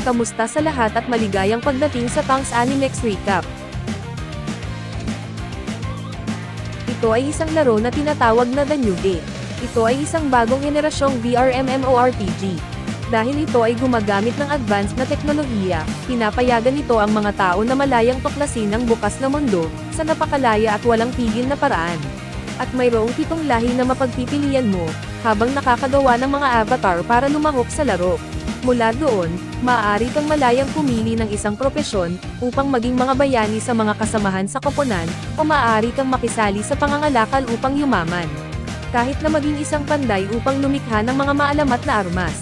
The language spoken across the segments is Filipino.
Kamusta sa lahat at maligayang pagdating sa Tang's Animex Recap. Ito ay isang laro na tinatawag na The New Gate. Ito ay isang bagong henerasyong VR MMORPG. Dahil ito ay gumagamit ng advanced na teknolohiya, pinapayagan nito ang mga tao na malayang tuklasin ang bukas na mundo, sa napakalaya at walang pigil na paraan. At mayroong 7 lahi na mapagpipilian mo, habang nakakagawa ng mga avatar para lumahok sa laro. Mula doon, maaari kang malayang pumili ng isang propesyon, upang maging mga bayani sa mga kasamahan sa koponan, o maaari kang makisali sa pangangalakal upang yumaman. Kahit na maging isang panday upang lumikha ng mga maalamat na armas.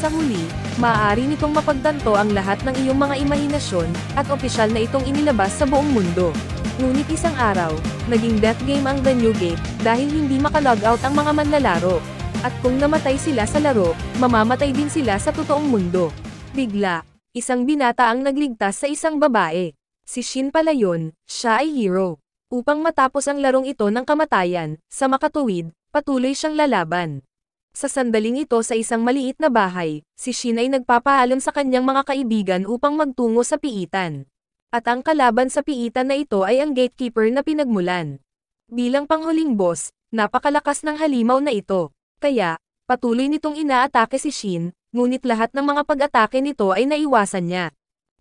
Sa huli, maaari nitong mapagtanto ang lahat ng iyong mga imahinasyon, at opisyal na itong inilabas sa buong mundo. Ngunit isang araw, naging death game ang The New Gate, dahil hindi makalogout ang mga manlalaro. At kung namatay sila sa laro, mamamatay din sila sa totoong mundo. Bigla, isang binata ang nagligtas sa isang babae. Si Shin pala yun, siya ay hero. Upang matapos ang larong ito ng kamatayan, sa makatuwid, patuloy siyang lalaban. Sa sandaling ito sa isang maliit na bahay, si Shin ay nagpapaalam sa kanyang mga kaibigan upang magtungo sa piitan. At ang kalaban sa piitan na ito ay ang gatekeeper na pinagmulan. Bilang panghuling boss, napakalakas ng halimaw na ito. Kaya, patuloy nitong inaatake si Shin, ngunit lahat ng mga pag-atake nito ay naiwasan niya.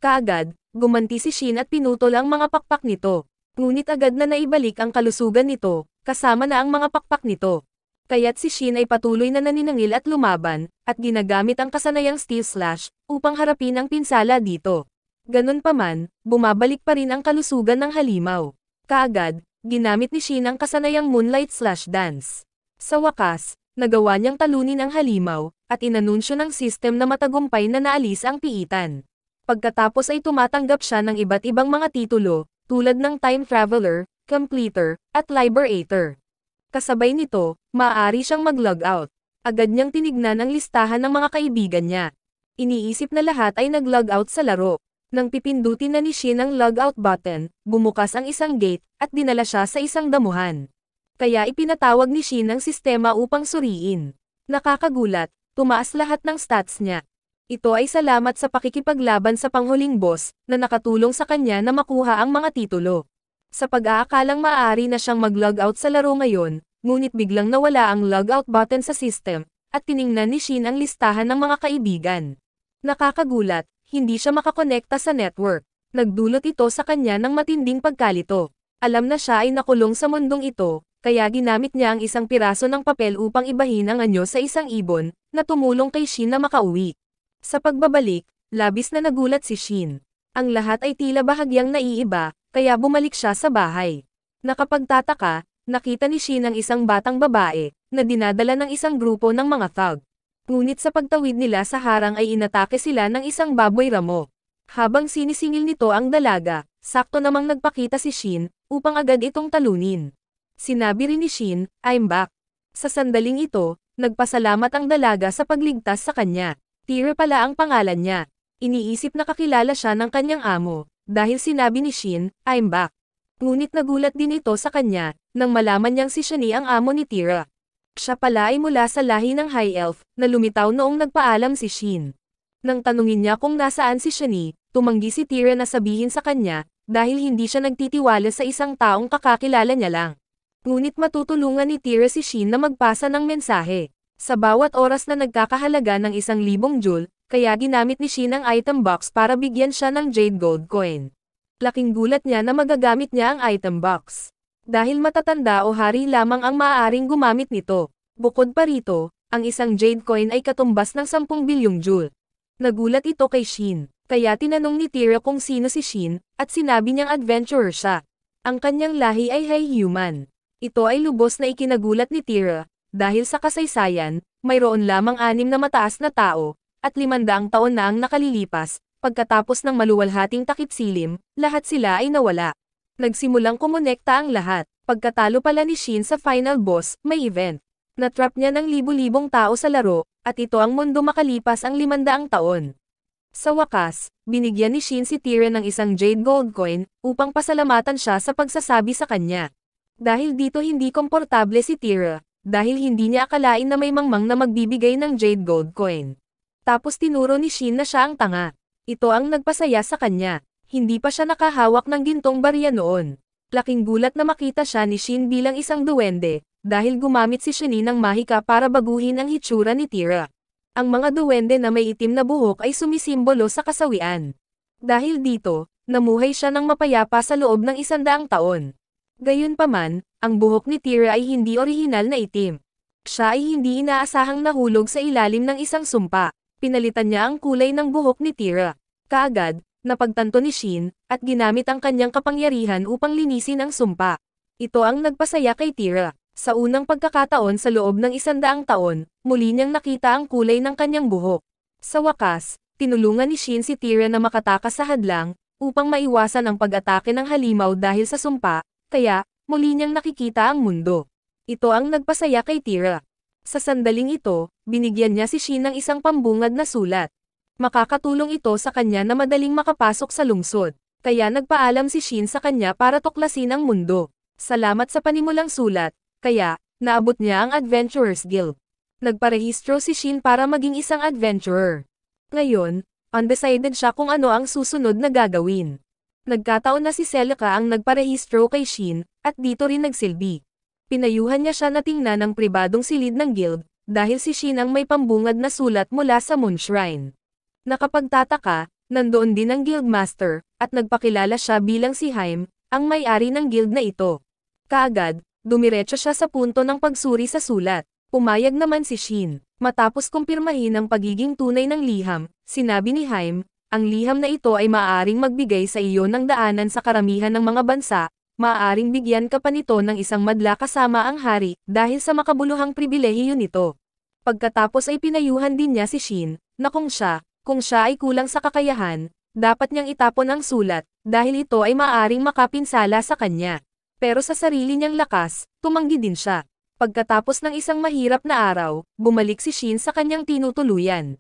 Kaagad, gumanti si Shin at pinutol ang mga pakpak nito. Ngunit agad na naibalik ang kalusugan nito, kasama na ang mga pakpak nito. Kaya't si Shin ay patuloy na naninangil at lumaban, at ginagamit ang kasanayang steel slash, upang harapin ang pinsala dito. Ganun pa man, bumabalik pa rin ang kalusugan ng halimaw. Kaagad, ginamit ni Shin ang kasanayang moonlight slash dance. Sa wakas, nagawa niyang talunin ang halimaw, at inanunsyo ng system na matagumpay na naalis ang piitan. Pagkatapos ay tumatanggap siya ng iba't ibang mga titulo, tulad ng Time Traveler, Completer, at Liberator. Kasabay nito, maaari siyang mag-logout. Agad niyang tinignan ang listahan ng mga kaibigan niya. Iniisip na lahat ay nag-logout sa laro. Nang pipindutin na ni Shin ang logout button, bumukas ang isang gate, at dinala siya sa isang damuhan. Kaya ipinatawag ni Shin ang sistema upang suriin. Nakakagulat, tumaas lahat ng stats niya. Ito ay salamat sa pakikipaglaban sa panghuling boss, na nakatulong sa kanya na makuha ang mga titulo. Sa pag-aakalang maaari na siyang mag-logout sa laro ngayon, ngunit biglang nawala ang logout button sa system, at tiningnan ni Shin ang listahan ng mga kaibigan. Nakakagulat, hindi siya makakonekta sa network. Nagdulot ito sa kanya ng matinding pagkalito. Alam na siya ay nakulong sa mundong ito, kaya ginamit niya ang isang piraso ng papel upang ibahin ang anyo sa isang ibon, na tumulong kay Shin na makauwi. Sa pagbabalik, labis na nagulat si Shin. Ang lahat ay tila bahagyang naiiba, kaya bumalik siya sa bahay. Nakapagtataka, nakita ni Shin ang isang batang babae, na dinadala ng isang grupo ng mga thug. Ngunit sa pagtawid nila sa harang ay inatake sila ng isang baboy ramo. Habang sinisingil nito ang dalaga, sakto namang nagpakita si Shin, upang agad itong talunin. Sinabi rin ni Shin, "I'm back." Sa sandaling ito, nagpasalamat ang dalaga sa pagligtas sa kanya. Tyra pala ang pangalan niya. Iniisip na kakilala siya ng kanyang amo, dahil sinabi ni Shin, "I'm back." Ngunit nagulat din ito sa kanya, nang malaman niyang si Shani ang amo ni Tyra. Siya pala ay mula sa lahi ng High Elf, na lumitaw noong nagpaalam si Shin. Nang tanungin niya kung nasaan si Shani, tumanggi si Tyra na sabihin sa kanya, dahil hindi siya nagtitiwala sa isang taong kakakilala niya lang. Ngunit matutulungan ni Tyra si Shin na magpasa ng mensahe. Sa bawat oras na nagkakahalaga ng 1,000 joule, kaya ginamit ni Shin ang item box para bigyan siya ng Jade Gold Coin. Laking gulat niya na magagamit niya ang item box. Dahil matatanda o hari lamang ang maaaring gumamit nito. Bukod pa rito, ang isang Jade Coin ay katumbas ng 10 bilyong joule. Nagulat ito kay Shin, kaya tinanong ni Tyra kung sino si Shin, at sinabi niyang adventurer siya. Ang kanyang lahi ay high human. Ito ay lubos na ikinagulat ni Tyra, dahil sa kasaysayan, mayroon lamang 6 na mataas na tao, at 500 taon na ang nakalilipas, pagkatapos ng maluwalhating takip silim, lahat sila ay nawala. Nagsimulang kumonekta ang lahat. Pagkatalo pala ni Shin sa final boss, may event. Natrap niya ng libu-libong tao sa laro, at ito ang mundo makalipas ang 500 taon. Sa wakas, binigyan ni Shin si Tyra ng isang Jade Gold Coin, upang pasalamatan siya sa pagsasabi sa kanya. Dahil dito hindi komportable si Tyra, dahil hindi niya akalain na may mangmang na magbibigay ng Jade Gold Coin. Tapos tinuro ni Shin na siya ang tanga. Ito ang nagpasaya sa kanya. Hindi pa siya nakahawak ng gintong barya noon. Laking gulat na makita siya ni Shin bilang isang duwende, dahil gumamit si Shini ng mahika para baguhin ang hitsura ni Tira. Ang mga duwende na may itim na buhok ay sumisimbolo sa kasawian. Dahil dito, namuhay siya ng mapayapa sa loob ng 100 taon. Gayunpaman, ang buhok ni Tira ay hindi orihinal na itim. Siya ay hindi inaasahang nahulog sa ilalim ng isang sumpa. Pinalitan niya ang kulay ng buhok ni Tira. Kaagad, napagtanto ni Shin, at ginamit ang kanyang kapangyarihan upang linisin ang sumpa. Ito ang nagpasaya kay Tira. Sa unang pagkakataon sa loob ng 100 taon, muli niyang nakita ang kulay ng kanyang buhok. Sa wakas, tinulungan ni Shin si Tira na makatakas sa hadlang, upang maiwasan ang pag-atake ng halimaw dahil sa sumpa, kaya, muli niyang nakikita ang mundo. Ito ang nagpasaya kay Tira. Sa sandaling ito, binigyan niya si Shin ng isang pambungad na sulat. Makakatulong ito sa kanya na madaling makapasok sa lungsod, kaya nagpaalam si Shin sa kanya para tuklasin ang mundo. Salamat sa panimulang sulat, kaya, naabot niya ang Adventurers Guild. Nagparehistro si Shin para maging isang adventurer. Ngayon, undecided siya kung ano ang susunod na gagawin. Nagkataon na si Celica ang nagparehistro kay Shin, at dito rin nagsilbi. Pinayuhan niya siya na tingnan ang pribadong silid ng guild, dahil si Shin ang may pambungad na sulat mula sa Moon Shrine. Nakapagtataka, nandoon din ang guildmaster, at nagpakilala siya bilang si Haim, ang may-ari ng guild na ito. Kaagad, dumiretso siya sa punto ng pagsuri sa sulat. Pumayag naman si Shin. Matapos kumpirmahin ang pagiging tunay ng liham, sinabi ni Haim, ang liham na ito ay maaaring magbigay sa iyo ng daanan sa karamihan ng mga bansa, maaaring bigyan ka pa nito ng isang madla kasama ang hari, dahil sa makabuluhang pribilehiyo nito. Pagkatapos ay pinayuhan din niya si Shin, na kung siya ay kulang sa kakayahan, dapat niyang itapon ang sulat, dahil ito ay maaaring makapinsala sa kanya. Pero sa sarili niyang lakas, tumanggi din siya. Pagkatapos ng isang mahirap na araw, bumalik si Shin sa kanyang tinutuluyan.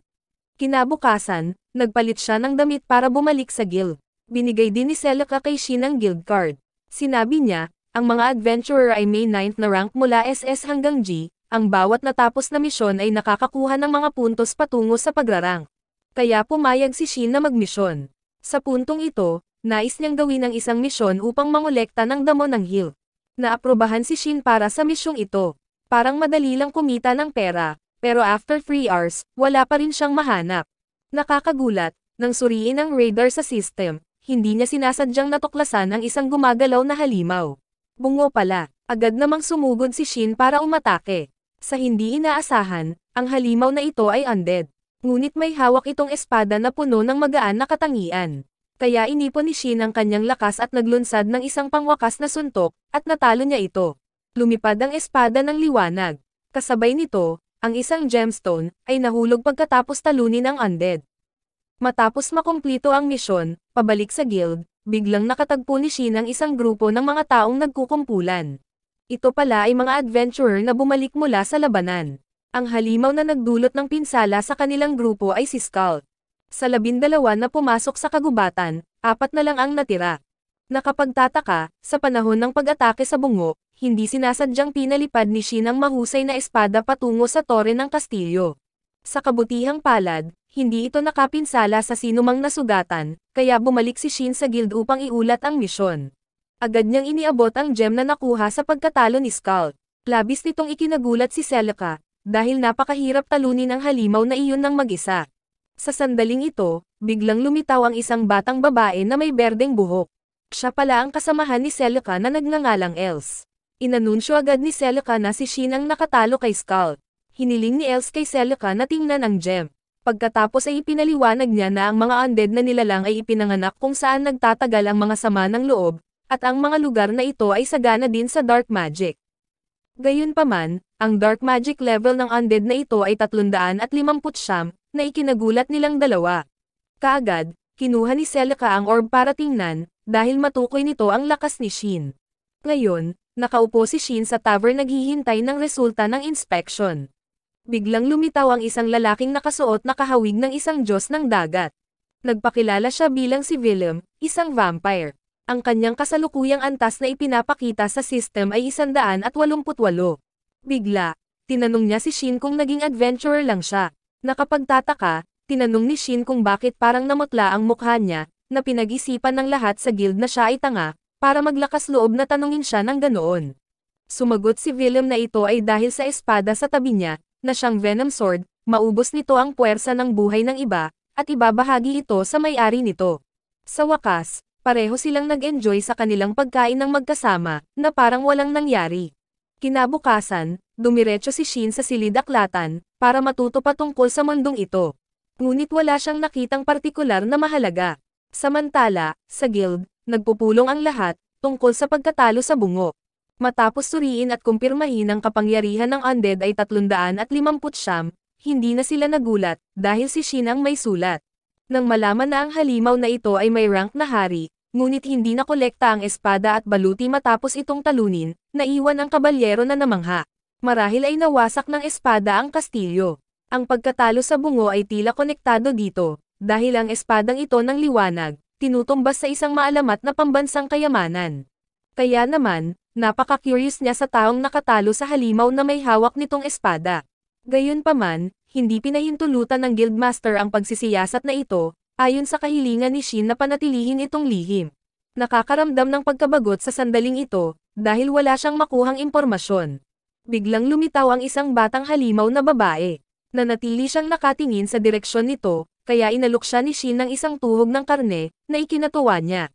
Kinabukasan, nagpalit siya ng damit para bumalik sa guild. Binigay din ni Celica kay Shin ang guild card. Sinabi niya, ang mga adventurer ay may 9th na rank mula SS hanggang G, ang bawat natapos na misyon ay nakakakuha ng mga puntos patungo sa pagrarank. Kaya pumayag si Shin na magmisyon. Sa puntong ito, nais niyang gawin ang isang misyon upang mangolekta ng damo ng heal. Naaprobahan si Shin para sa misyong ito. Parang madali lang kumita ng pera, pero after 3 hours, wala pa rin siyang mahanap. Nakakagulat, nang suriin ang radar sa system, hindi niya sinasadyang natuklasan ang isang gumagalaw na halimaw. Bungo pala, agad namang sumugod si Shin para umatake. Sa hindi inaasahan, ang halimaw na ito ay undead. Ngunit may hawak itong espada na puno ng magaan na katangian. Kaya inipon ni Shin ang kanyang lakas at naglunsad ng isang pangwakas na suntok, at natalo niya ito. Lumipad ang espada ng liwanag. Kasabay nito, ang isang gemstone, ay nahulog pagkatapos talunin ang undead. Matapos makumplito ang misyon, pabalik sa guild, biglang nakatagpo ni Shin ang isang grupo ng mga taong nagkukumpulan. Ito pala ay mga adventurer na bumalik mula sa labanan. Ang halimaw na nagdulot ng pinsala sa kanilang grupo ay si Skull. Sa 12 na pumasok sa kagubatan, 4 na lang ang natira. Nakapagtataka, sa panahon ng pag-atake sa bungo, hindi sinasadyang pinalipad ni Shin ang mahusay na espada patungo sa tore ng kastilyo. Sa kabutihang palad, hindi ito nakapinsala sa sinumang nasugatan, kaya bumalik si Shin sa guild upang iulat ang misyon. Agad niyang iniabot ang gem na nakuha sa pagkatalo ni Skull. Labis nitong ikinagulat si Celica, dahil napakahirap talunin ang halimaw na iyon ng mag-isa. Sa sandaling ito, biglang lumitaw ang isang batang babae na may berdeng buhok. Siya pala ang kasamahan ni Celica na nagngangalang Els. Inanunsyo agad ni Celica na si Shin ang nakatalo kay Skull. Hiniling ni Els kay Celica na tingnan ang gem. Pagkatapos ay ipinaliwanag niya na ang mga undead na nilalang ay ipinanganak kung saan nagtatagal ang mga sama ng loob, at ang mga lugar na ito ay sagana din sa dark magic. Gayunpaman, ang dark magic level ng undead na ito ay 350 na ikinagulat nilang dalawa. Kaagad, kinuha ni Celica ang orb para tingnan, dahil matukoy nito ang lakas ni Shin. Ngayon, nakaupo si Shin sa tavern naghihintay ng resulta ng inspection. Biglang lumitaw ang isang lalaking nakasuot na kahawig ng isang Diyos ng dagat. Nagpakilala siya bilang si Willem, isang vampire. Ang kanyang kasalukuyang antas na ipinapakita sa system ay 188. Bigla, tinanong niya si Shin kung naging adventurer lang siya. Nakapagtataka, tinanong ni Shin kung bakit parang namutla ang mukha niya, na pinag-isipan ng lahat sa guild na siya ay tanga, para maglakas loob na tanungin siya ng ganoon. Sumagot si Willem na ito ay dahil sa espada sa tabi niya, na siyang Venom Sword, maubos nito ang puwersa ng buhay ng iba, at ibabahagi ito sa may-ari nito. Sa wakas, pareho silang nag-enjoy sa kanilang pagkain ng magkasama, na parang walang nangyari. Kinabukasan, dumiretso si Shin sa silid-aklatan, para matuto patungkol sa mundong ito. Ngunit wala siyang nakitang partikular na mahalaga. Samantala, sa guild, nagpupulong ang lahat, tungkol sa pagkatalo sa bungo. Matapos suriin at kumpirmahin ang kapangyarihan ng undead ay 350, hindi na sila nagulat, dahil si Shin ang may sulat. Nang malaman na ang halimaw na ito ay may rank na hari, ngunit hindi na kolekta ang espada at baluti matapos itong talunin, naiwan ang kabalyero na namangha. Marahil ay nawasak ng espada ang kastilyo. Ang pagkatalo sa bungo ay tila konektado dito, dahil ang espadang ito ng liwanag, tinutumbas sa isang maalamat na pambansang kayamanan. Kaya naman, napaka-curious niya sa taong nakatalo sa halimaw na may hawak nitong espada. Gayunpaman, hindi pinahintulutan ng guildmaster ang pagsisiyasat na ito, ayon sa kahilingan ni Shin na panatilihin itong lihim. Nakakaramdam ng pagkabagot sa sandaling ito, dahil wala siyang makuhang impormasyon. Biglang lumitaw ang isang batang halimaw na babae. Nanatili siyang nakatingin sa direksyon nito, kaya inalok siya ni Shin ng isang tuhog ng karne, na ikinatuwa niya.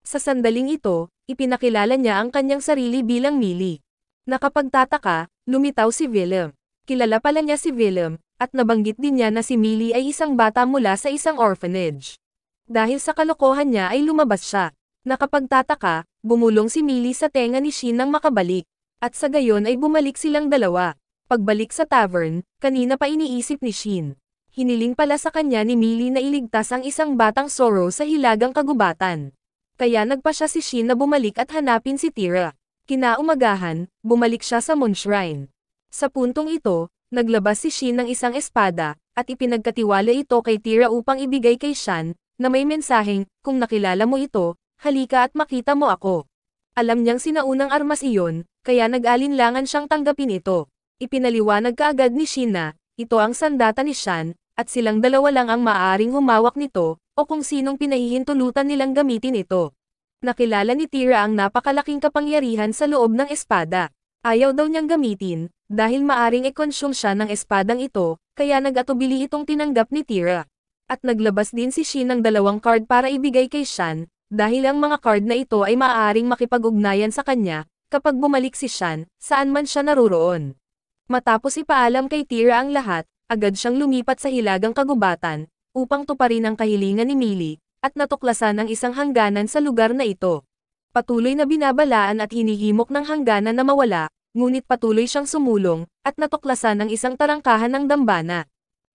Sa sandaling ito, ipinakilala niya ang kanyang sarili bilang Millie. Nakapagtataka, lumitaw si Willem. Kilala pala niya si Willem, at nabanggit din niya na si Millie ay isang bata mula sa isang orphanage. Dahil sa kalokohan niya ay lumabas siya. Nakapagtataka, bumulong si Millie sa tenga ni Shin nang makabalik. At sa gayon ay bumalik silang dalawa. Pagbalik sa tavern, kanina pa iniisip ni Shin. Hiniling pala sa kanya ni Millie na iligtas ang isang batang Sorrow sa hilagang kagubatan. Kaya nagpa siya si Shin na bumalik at hanapin si Tira. Kinaumagahan, bumalik siya sa Moon Shrine. Sa puntong ito, naglabas si Shin ng isang espada, at ipinagkatiwala ito kay Tira upang ibigay kay Shan, na may mensaheng, kung nakilala mo ito, halika at makita mo ako. Alam niyang sinaunang armas iyon, kaya nag-alinlangan siyang tanggapin ito. Ipinaliwanag kaagad ni Shin na, ito ang sandata ni Shan, at silang dalawa lang ang maaaring humawak nito, o kung sinong pinahihintulutan nilang gamitin ito. Nakilala ni Tira ang napakalaking kapangyarihan sa loob ng espada. Ayaw daw niyang gamitin, dahil maaring i-consume siya ng espadang ito, kaya nag-atubili itong tinanggap ni Tira. At naglabas din si Shin ng 2 card para ibigay kay Shan, dahil ang mga card na ito ay maaaring makipag-ugnayan sa kanya, kapag bumalik si Shan, saan man siya naruroon. Matapos ipaalam kay Tira ang lahat, agad siyang lumipat sa hilagang kagubatan, upang tuparin ang kahilingan ni Millie, at natuklasan ang isang hangganan sa lugar na ito. Patuloy na binabalaan at hinihimok ng hangganan na mawala, ngunit patuloy siyang sumulong, at natuklasan ang isang tarangkahan ng dambana.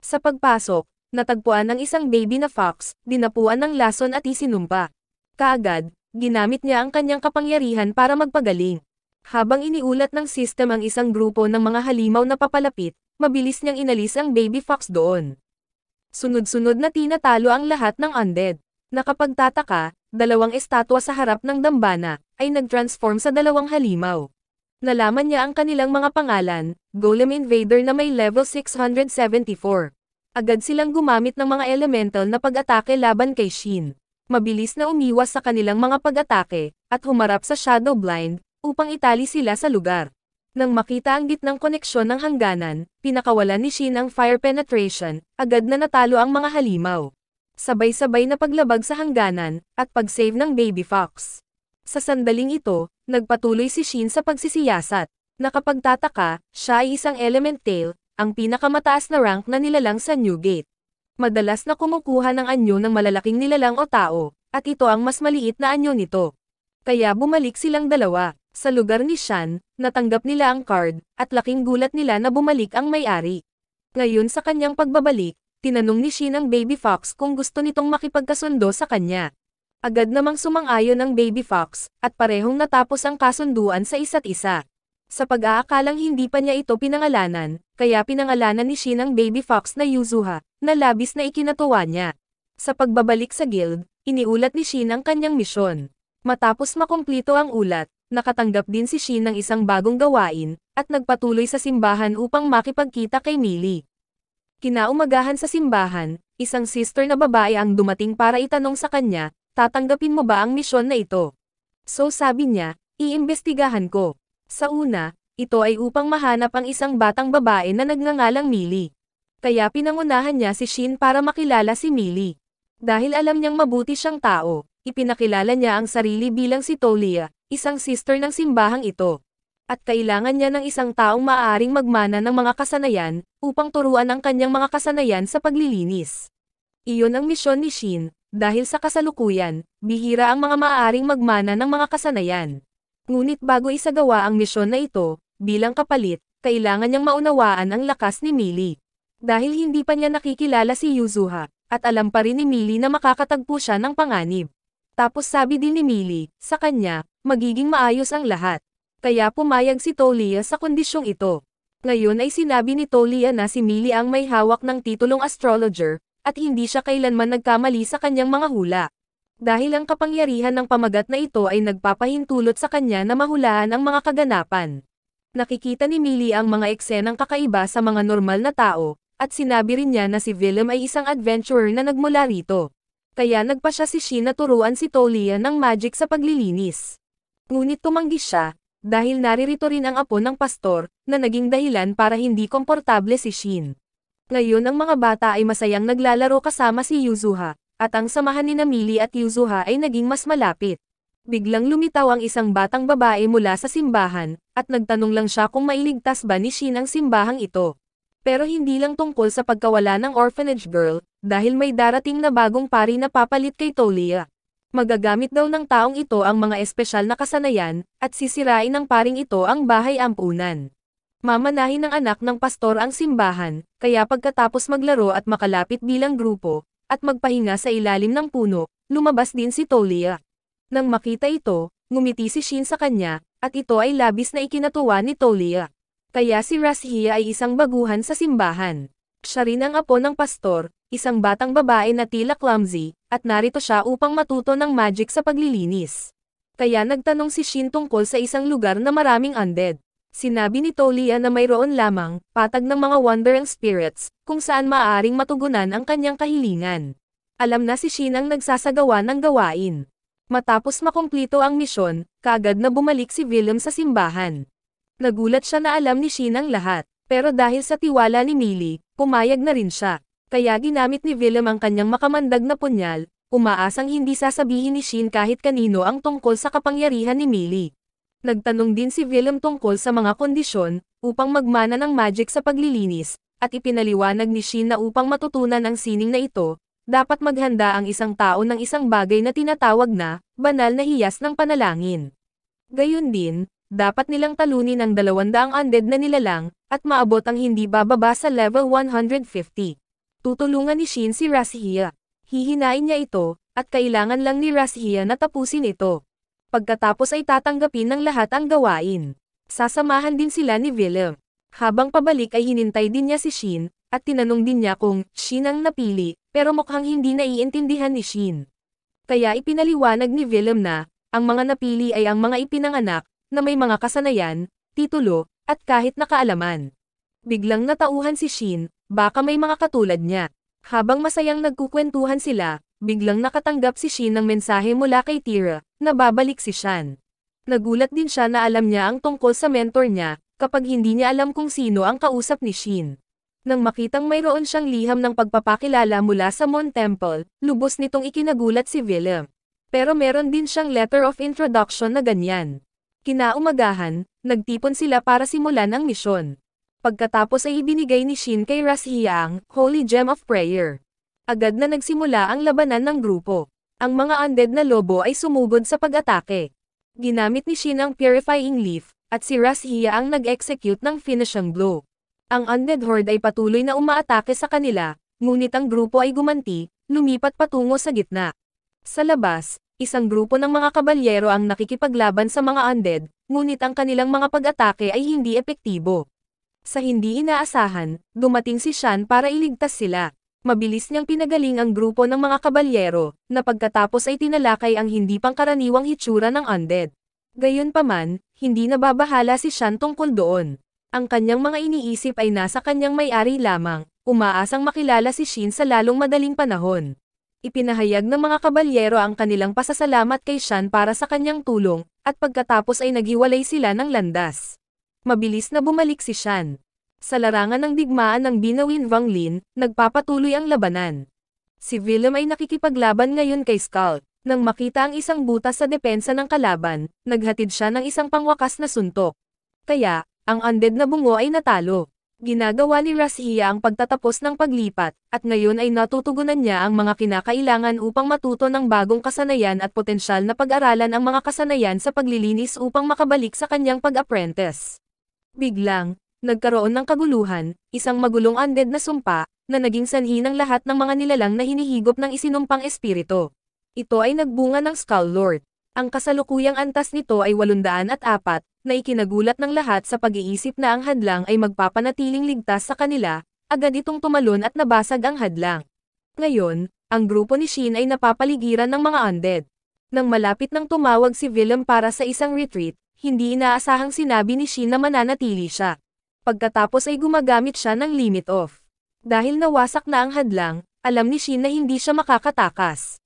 Sa pagpasok, natagpuan ang isang baby na fox, dinapuan ng lason at isinumpa. Kaagad, ginamit niya ang kanyang kapangyarihan para magpagaling. Habang iniulat ng system ang isang grupo ng mga halimaw na papalapit, mabilis niyang inalis ang baby fox doon. Sunod-sunod na tinatalo ang lahat ng undead. Nakapagtataka, 2 estatwa sa harap ng dambana, ay nag-transform sa 2 halimaw. Nalaman niya ang kanilang mga pangalan, Golem Invader na may level 674. Agad silang gumamit ng mga elemental na pag-atake laban kay Shin. Mabilis na umiwas sa kanilang mga pag-atake, at humarap sa Shadow Blind, upang itali sila sa lugar. Nang makita ang gitnang koneksyon ng hangganan, pinakawalan ni Shin ang fire penetration, agad na natalo ang mga halimaw. Sabay-sabay na paglabag sa hangganan, at pag-save ng baby fox. Sa sandaling ito, nagpatuloy si Shin sa pagsisiyasat. Nakapagtataka, siya ay isang element tail, ang pinakamataas na rank na nilalang sa Newgate. Madalas na kumukuha ng anyo ng malalaking nilalang o tao, at ito ang mas maliit na anyo nito. Kaya bumalik silang dalawa. Sa lugar ni Shan, natanggap nila ang card, at laking gulat nila na bumalik ang may-ari. Ngayon sa kanyang pagbabalik, tinanong ni Shin ang baby fox kung gusto nitong makipagkasundo sa kanya. Agad namang sumang-ayon ang baby fox, at parehong natapos ang kasunduan sa isa't isa. Sa pag-aakalang hindi pa niya ito pinangalanan, kaya pinangalanan ni Shin ang baby fox na Yuzuha, na labis na ikinatuwa niya. Sa pagbabalik sa guild, iniulat ni Shin ang kanyang misyon. Matapos makumplito ang ulat, nakatanggap din si Shin ng isang bagong gawain, at nagpatuloy sa simbahan upang makipagkita kay Millie. Kinaumagahan sa simbahan, isang sister na babae ang dumating para itanong sa kanya, tatanggapin mo ba ang misyon na ito? So sabi niya, iimbestigahan ko. Sa una, ito ay upang mahanap ang isang batang babae na nagngangalang Millie. Kaya pinangunahan niya si Shin para makilala si Millie. Dahil alam niyang mabuti siyang tao, ipinakilala niya ang sarili bilang si Tolia, isang sister ng simbahang ito. At kailangan niya ng isang taong maaaring magmana ng mga kasanayan, upang turuan ang kanyang mga kasanayan sa paglilinis. Iyon ang misyon ni Shin, dahil sa kasalukuyan, bihira ang mga maaaring magmana ng mga kasanayan. Ngunit bago isagawa ang misyon na ito, bilang kapalit, kailangan niyang maunawaan ang lakas ni Millie. Dahil hindi pa niya nakikilala si Yuzuha, at alam pa rin ni Millie na makakatagpo siya ng panganib. Tapos sabi din ni Millie, sa kanya, magiging maayos ang lahat. Kaya pumayag si Tolia sa kondisyong ito. Ngayon ay sinabi ni Tolia na si Millie ang may hawak ng titulong astrologer, at hindi siya kailanman nagkamali sa kanyang mga hula. Dahil ang kapangyarihan ng pamagat na ito ay nagpapahintulot sa kanya na mahulaan ang mga kaganapan. Nakikita ni Millie ang mga eksenang kakaiba sa mga normal na tao, at sinabi rin niya na si Willem ay isang adventurer na nagmula rito. Kaya nagpa siya si Shin na turuan si Tolia ng magic sa paglilinis. Ngunit tumanggi siya, dahil naririto rin ang apo ng pastor, na naging dahilan para hindi komportable si Shin. Ngayon ang mga bata ay masayang naglalaro kasama si Yuzuha, at ang samahan ni Millie at Yuzuha ay naging mas malapit. Biglang lumitaw ang isang batang babae mula sa simbahan, at nagtanong lang siya kung mailigtas ba ni Shin ang simbahang ito. Pero hindi lang tungkol sa pagkawala ng orphanage girl, dahil may darating na bagong pari na papalit kay Tolia. Magagamit daw ng taong ito ang mga espesyal na kasanayan, at sisirain ng paring ito ang bahay ampunan. Mamanahin ng anak ng pastor ang simbahan, kaya pagkatapos maglaro at makalapit bilang grupo, at magpahinga sa ilalim ng puno, lumabas din si Tolia. Nang makita ito, ngumiti si Shin sa kanya, at ito ay labis na ikinatuwa ni Tolia. Kaya si Rashia ay isang baguhan sa simbahan. Siya rin ang apo ng pastor, isang batang babae na tila clumsy, at narito siya upang matuto ng magic sa paglilinis. Kaya nagtanong si Shin tungkol sa isang lugar na maraming undead. Sinabi ni Tolia na mayroon lamang, patag ng mga wandering spirits, kung saan maaaring matugunan ang kanyang kahilingan. Alam na si Shin ang nagsasagawa ng gawain. Matapos makumplito ang misyon, kaagad na bumalik si Willem sa simbahan. Nagulat siya na alam ni Shin ang lahat, pero dahil sa tiwala ni Millie, pumayag na rin siya. Kaya ginamit ni Willem ang kanyang makamandag na punyal, umaasang hindi sasabihin ni Shin kahit kanino ang tungkol sa kapangyarihan ni Millie. Nagtanong din si Willem tungkol sa mga kondisyon, upang magmana ng magic sa paglilinis, at ipinaliwanag ni Shin na upang matutunan ang sining na ito, dapat maghanda ang isang tao ng isang bagay na tinatawag na, banal na hiyas ng panalangin. Gayon din, dapat nilang talunin ang 200 undead na nilalang, at maabot ang hindi bababa sa level 150. Tutulungan ni Shin si Rashia. Hihinain niya ito, at kailangan lang ni Rashia na tapusin ito. Pagkatapos ay tatanggapin ng lahat ang gawain. Sasamahan din sila ni Willem. Habang pabalik ay hinintay din niya si Shin, at tinanong din niya kung Shin ang napili, pero mukhang hindi naiintindihan ni Shin. Kaya ipinaliwanag ni Willem na, ang mga napili ay ang mga ipinanganak, na may mga kasanayan, titulo, at kahit nakaalaman. Biglang natauhan si Shin, baka may mga katulad niya. Habang masayang nagkukwentuhan sila, biglang nakatanggap si Shin ng mensahe mula kay Tira, na babalik si Shan. Nagulat din siya na alam niya ang tungkol sa mentor niya, kapag hindi niya alam kung sino ang kausap ni Shin. Nang makitang mayroon siyang liham ng pagpapakilala mula sa Moon Temple, lubos nitong ikinagulat si Willem. Pero meron din siyang letter of introduction na ganyan. Kinaumagahan, nagtipon sila para simulan ang misyon. Pagkatapos ay ibinigay ni Shin kay Rashia ang Holy Gem of Prayer. Agad na nagsimula ang labanan ng grupo. Ang mga undead na lobo ay sumugod sa pag-atake. Ginamit ni Shin ang Purifying Leaf, at si Rashia ang nag-execute ng finishing blow. Ang undead horde ay patuloy na umaatake sa kanila, ngunit ang grupo ay gumanti, lumipat patungo sa gitna. Sa labas, isang grupo ng mga kabalyero ang nakikipaglaban sa mga undead, ngunit ang kanilang mga pag-atake ay hindi epektibo. Sa hindi inaasahan, dumating si Shan para iligtas sila. Mabilis niyang pinagaling ang grupo ng mga kabalyero, na pagkatapos ay tinalakay ang hindi pangkaraniwang hitsura ng undead. Gayunpaman, hindi nababahala si Shan tungkol doon. Ang kanyang mga iniisip ay nasa kanyang may-ari lamang, umaasang makilala si Shin sa lalong madaling panahon. Ipinahayag ng mga kabalyero ang kanilang pasasalamat kay Shan para sa kanyang tulong, at pagkatapos ay naghiwalay sila ng landas. Mabilis na bumalik si Shan. Sa larangan ng digmaan ng Binawin Wanglin, nagpapatuloy ang labanan. Si Willem ay nakikipaglaban ngayon kay Skull. Nang makita ang isang butas sa depensa ng kalaban, naghatid siya ng isang pangwakas na suntok. Kaya, ang undead na bungo ay natalo. Ginagawa ni Rashia ang pagtatapos ng paglipat, at ngayon ay natutugunan niya ang mga kinakailangan upang matuto ng bagong kasanayan at potensyal na pag-aralan ang mga kasanayan sa paglilinis upang makabalik sa kanyang pag-apprentice. Biglang, nagkaroon ng kaguluhan, isang magulong undead na sumpa, na naging sanhi ng lahat ng mga nilalang na hinihigop ng isinumpang espiritu. Ito ay nagbunga ng Skull Lord. Ang kasalukuyang antas nito ay 804, na ikinagulat ng lahat sa pag-iisip na ang hadlang ay magpapanatiling ligtas sa kanila, agad itong tumalon at nabasag ang hadlang. Ngayon, ang grupo ni Shin ay napapaligiran ng mga undead. Nang malapit nang tumawag si Willem para sa isang retreat, hindi inaasahang sinabi ni Shin na mananatili siya. Pagkatapos ay gumagamit siya ng limit off. Dahil nawasak na ang hadlang, alam ni Shin na hindi siya makakatakas.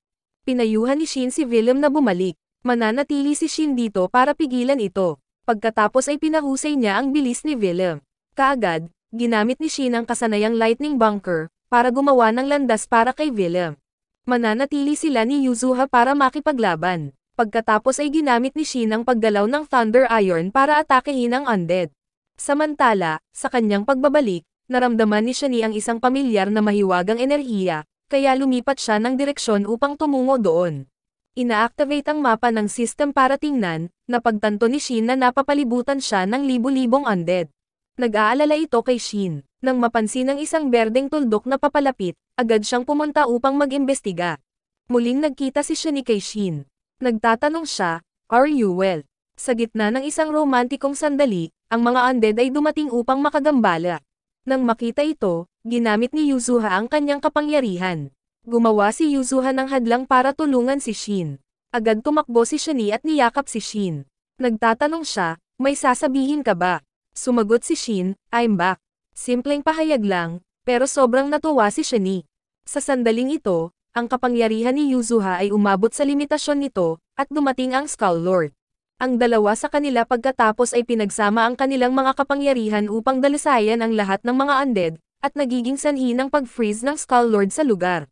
Pinayuhan ni Shin si Willem na bumalik. Mananatili si Shin dito para pigilan ito. Pagkatapos ay pinahusay niya ang bilis ni Willem. Kaagad, ginamit ni Shin ang kasanayang lightning bunker, para gumawa ng landas para kay Willem. Mananatili sila ni Yuzuha para makipaglaban. Pagkatapos ay ginamit ni Shin ang paggalaw ng Thunder Iron para atakehin ang undead. Samantala, sa kanyang pagbabalik, naramdaman ni Shani ang isang pamilyar na mahiwagang enerhiya, kaya lumipat siya ng direksyon upang tumungo doon. Ina-activate ang mapa ng system para tingnan, na pagtanto ni Shin na napapalibutan siya ng libu-libong undead. Nag-aalala ito kay Shin. Nang mapansin ang isang berdeng tuldok na papalapit, agad siyang pumunta upang mag-imbestiga. Muling nagkita si Shani kay Shin. Nagtatanong siya, "Are you well?" Sa gitna ng isang romantikong sandali, ang mga undead ay dumating upang makagambala. Nang makita ito, ginamit ni Yuzuha ang kanyang kapangyarihan. Gumawa si Yuzuha ng hadlang para tulungan si Shin. Agad tumakbo si Shani at niyakap si Shin. Nagtatanong siya, "May sasabihin ka ba?" Sumagot si Shin, "I'm back." Simpleng pahayag lang, pero sobrang natuwa si Shani. Sa sandaling ito, ang kapangyarihan ni Yuzuha ay umabot sa limitasyon nito, at dumating ang Skull Lord. Ang dalawa sa kanila pagkatapos ay pinagsama ang kanilang mga kapangyarihan upang dalisayan ang lahat ng mga undead, at nagiging sanhi ng pag-freeze ng Skull Lord sa lugar.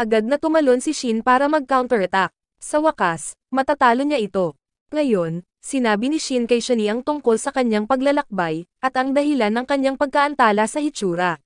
Agad na tumalon si Shin para mag-counterattack. Sa wakas, matatalo niya ito. Ngayon, sinabi ni Shin kay Shani ang tungkol sa kanyang paglalakbay, at ang dahilan ng kanyang pagkaantala sa hitsura.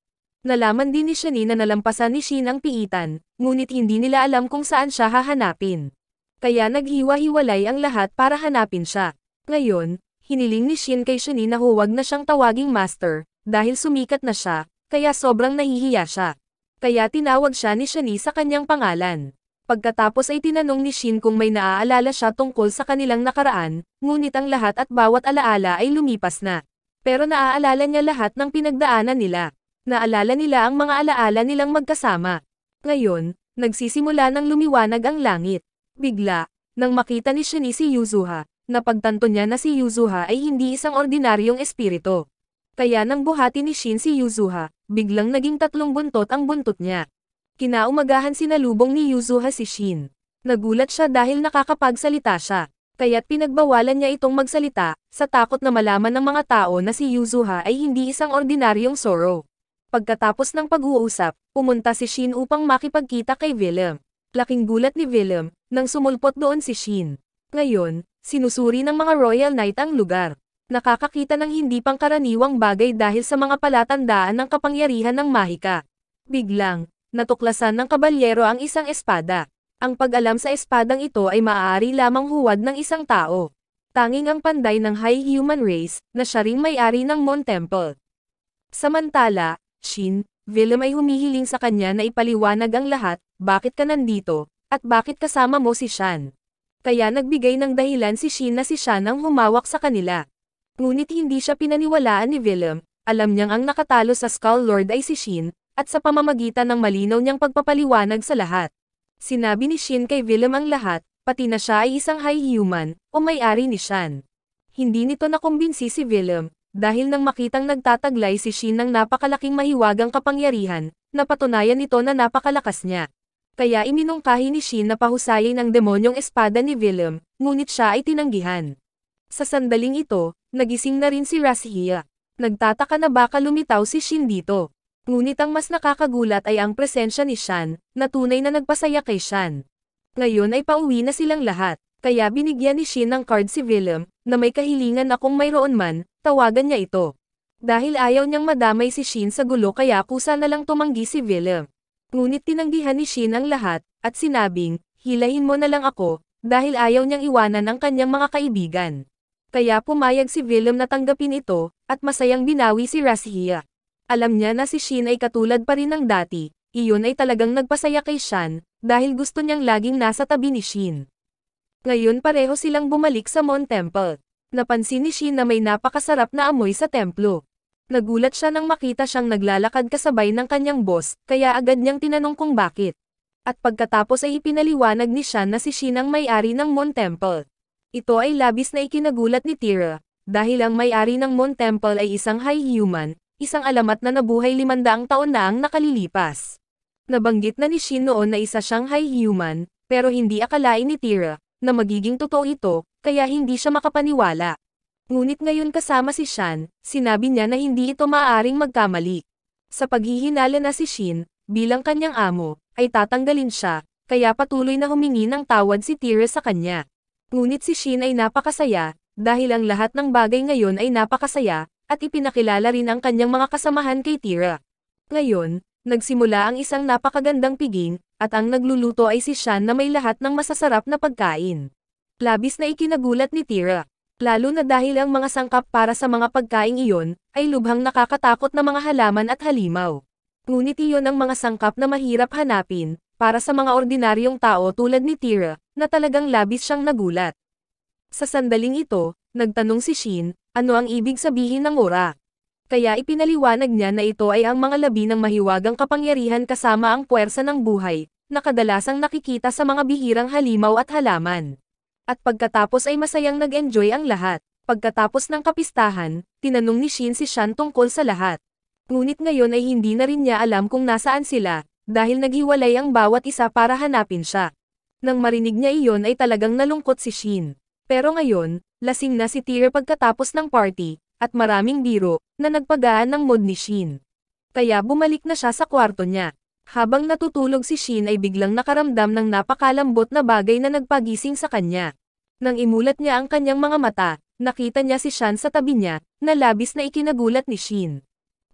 Nalaman din ni Shani na nalampasan ni Shin ang piitan, ngunit hindi nila alam kung saan siya hahanapin. Kaya naghiwa-hiwalay ang lahat para hanapin siya. Ngayon, hiniling ni Shin kay Shani na huwag na siyang tawaging master, dahil sumikat na siya, kaya sobrang nahihiya siya. Kaya tinawag siya ni Shani sa kanyang pangalan. Pagkatapos ay tinanong ni Shin kung may naaalala siya tungkol sa kanilang nakaraan, ngunit ang lahat at bawat alaala ay lumipas na. Pero naaalala niya lahat ng pinagdaanan nila. Naalala nila ang mga alaala nilang magkasama. Ngayon, nagsisimula ng lumiwanag ang langit. Bigla, nang makita ni Shani si Yuzuha, napagtanto niya na si Yuzuha ay hindi isang ordinaryong espiritu. Kaya nang buhati ni Shin si Yuzuha, biglang naging 3 buntot ang buntot niya. Kinaumagahan sinalubong ni Yuzuha si Shin. Nagulat siya dahil nakakapagsalita siya. Kaya't pinagbawalan niya itong magsalita, sa takot na malaman ng mga tao na si Yuzuha ay hindi isang ordinaryong Zoro. Pagkatapos ng pag-uusap, pumunta si Shin upang makipagkita kay Willem. Laking gulat ni Willem, nang sumulpot doon si Shin. Ngayon, sinusuri ng mga Royal Knight ang lugar. Nakakakita ng hindi pangkaraniwang bagay dahil sa mga palatandaan ng kapangyarihan ng mahika. Biglang, natuklasan ng kabalyero ang isang espada. Ang pag-alam sa espadang ito ay maaari lamang huwad ng isang tao. Tanging ang panday ng high human race, na siya ring may-ari ng Moon Temple. Samantala, Shin, Willem ay humihiling sa kanya na ipaliwanag ang lahat, bakit ka nandito, at bakit kasama mo si Shan. Kaya nagbigay ng dahilan si Shin na si Shan ang humawak sa kanila. Ngunit hindi siya pinaniwalaan ni Willem, alam niyang ang nakatalo sa Skull Lord ay si Shin, at sa pamamagitan ng malinaw niyang pagpapaliwanag sa lahat. Sinabi ni Shin kay Willem ang lahat, pati na siya ay isang high human, o may-ari ni Shan. Hindi nito nakumbinsi si Willem, dahil nang makitang nagtataglay si Shin ng napakalaking mahiwagang kapangyarihan, napatunayan nito na napakalakas niya. Kaya iminungkahi ni Shin na pahusayin ang demonyong espada ni Willem, ngunit siya ay tinanggihan. Sa sandaling ito, nagising na rin si Razia. Nagtataka na baka lumitaw si Shin dito. Ngunit ang mas nakakagulat ay ang presensya ni Shan, na tunay na nagpasaya kay Shan. Ngayon ay pauwi na silang lahat, kaya binigyan ni Shin ng card si Willem, na may kahilingan na kung mayroon man, tawagan niya ito. Dahil ayaw niyang madamay si Shin sa gulo kaya kusa na lang tumanggi si Willem. Ngunit tinanggihan ni Shin ang lahat, at sinabing, hilahin mo na lang ako, dahil ayaw niyang iwanan ang kanyang mga kaibigan. Kaya pumayag si Willem na tanggapin ito, at masayang binawi si Razia. Alam niya na si Shin ay katulad pa rin ng dati, iyon ay talagang nagpasaya kay Shan, dahil gusto niyang laging nasa tabi ni Shin. Ngayon pareho silang bumalik sa Mon Temple. Napansin ni Shin na may napakasarap na amoy sa templo. Nagulat siya nang makita siyang naglalakad kasabay ng kanyang boss, kaya agad niyang tinanong kung bakit. At pagkatapos ay ipinaliwanag ni Shan na si Shin ang may-ari ng Mon Temple. Ito ay labis na ikinagulat ni Tira, dahil ang may-ari ng Mon Temple ay isang high human, isang alamat na nabuhay 500 taon na ang nakalilipas. Nabanggit na ni Shin noon na isa siyang high human, pero hindi akalain ni Tira, na magiging totoo ito, kaya hindi siya makapaniwala. Ngunit ngayon kasama si Shan, sinabi niya na hindi ito maaaring magkamali. Sa paghihinala na si Shin, bilang kanyang amo, ay tatanggalin siya, kaya patuloy na humingi ng tawad si Tira sa kanya. Ngunit si Shin ay napakasaya, dahil ang lahat ng bagay ngayon ay napakasaya, at ipinakilala rin ang kanyang mga kasamahan kay Tira. Ngayon, nagsimula ang isang napakagandang piging, at ang nagluluto ay si Shan na may lahat ng masasarap na pagkain. Labis na ikinagulat ni Tira. Lalo na dahil ang mga sangkap para sa mga pagkaing iyon, ay lubhang nakakatakot na mga halaman at halimaw. Ngunit iyon ang mga sangkap na mahirap hanapin, para sa mga ordinaryong tao tulad ni Tira, na talagang labis siyang nagulat. Sa sandaling ito, nagtanong si Shin, ano ang ibig sabihin ng aura? Kaya ipinaliwanag niya na ito ay ang mga labi ng mahiwagang kapangyarihan kasama ang puwersa ng buhay, na kadalasang nakikita sa mga bihirang halimaw at halaman. At pagkatapos ay masayang nag-enjoy ang lahat. Pagkatapos ng kapistahan, tinanong ni Shin si Shan tungkol sa lahat. Ngunit ngayon ay hindi na rin niya alam kung nasaan sila, dahil naghiwalay ang bawat isa para hanapin siya. Nang marinig niya iyon ay talagang nalungkot si Shin. Pero ngayon, lasing na si Tira pagkatapos ng party, at maraming biro, na nagpagaan ng mood ni Shin. Kaya bumalik na siya sa kwarto niya. Habang natutulog si Shin ay biglang nakaramdam ng napakalambot na bagay na nagpagising sa kanya. Nang imulat niya ang kanyang mga mata, nakita niya si Shan sa tabi niya, na labis na ikinagulat ni Shin.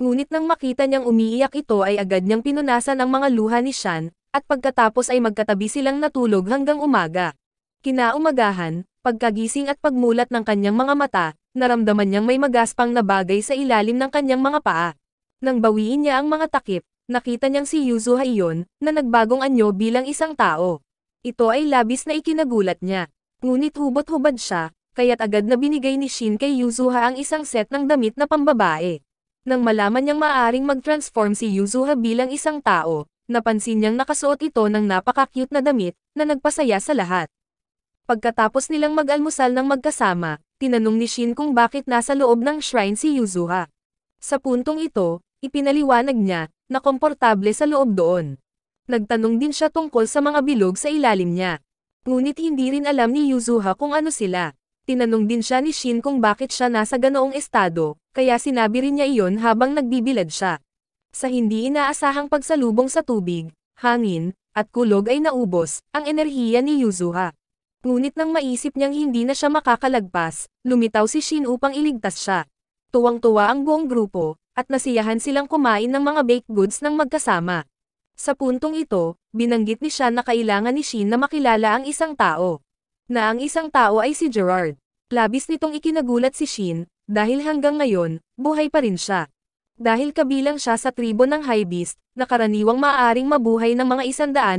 Ngunit nang makita niyang umiiyak ito ay agad niyang pinunasan ang mga luha ni Shan, at pagkatapos ay magkatabi silang natulog hanggang umaga. Kinaumagahan, pagkagising at pagmulat ng kanyang mga mata, naramdaman niyang may magaspang na bagay sa ilalim ng kanyang mga paa. Nang bawiin niya ang mga takip, nakita niyang si Yuzuha iyon, na nagbagong anyo bilang isang tao. Ito ay labis na ikinagulat niya. Ngunit hubot-hubad siya, kaya't agad na binigay ni Shin kay Yuzuha ang isang set ng damit na pambabae. Nang malaman niyang maaaring mag-transform si Yuzuha bilang isang tao, napansin niyang nakasuot ito ng napaka-cute na damit, na nagpasaya sa lahat. Pagkatapos nilang mag-almusal ng magkasama, tinanong ni Shin kung bakit nasa loob ng shrine si Yuzuha. Sa puntong ito, ipinaliwanag niya, na komportable sa loob doon. Nagtanong din siya tungkol sa mga bilog sa ilalim niya. Ngunit hindi rin alam ni Yuzuha kung ano sila. Tinanong din siya ni Shin kung bakit siya nasa ganoong estado, kaya sinabi rin niya iyon habang nagbibilad siya. Sa hindi inaasahang pagsalubong sa tubig, hangin, at kulog ay naubos, ang enerhiya ni Yuzuha. Ngunit nang maisip niyang hindi na siya makakalagpas, lumitaw si Shin upang iligtas siya. Tuwang-tuwa ang buong grupo, at nasiyahan silang kumain ng mga baked goods ng magkasama. Sa puntong ito, binanggit ni Shan na kailangan ni Shin na makilala ang isang tao. Na ang isang tao ay si Gerard. Labis nitong ikinagulat si Shin, dahil hanggang ngayon, buhay pa rin siya. Dahil kabilang siya sa tribo ng High Beast, na karaniwang maaaring mabuhay ng mga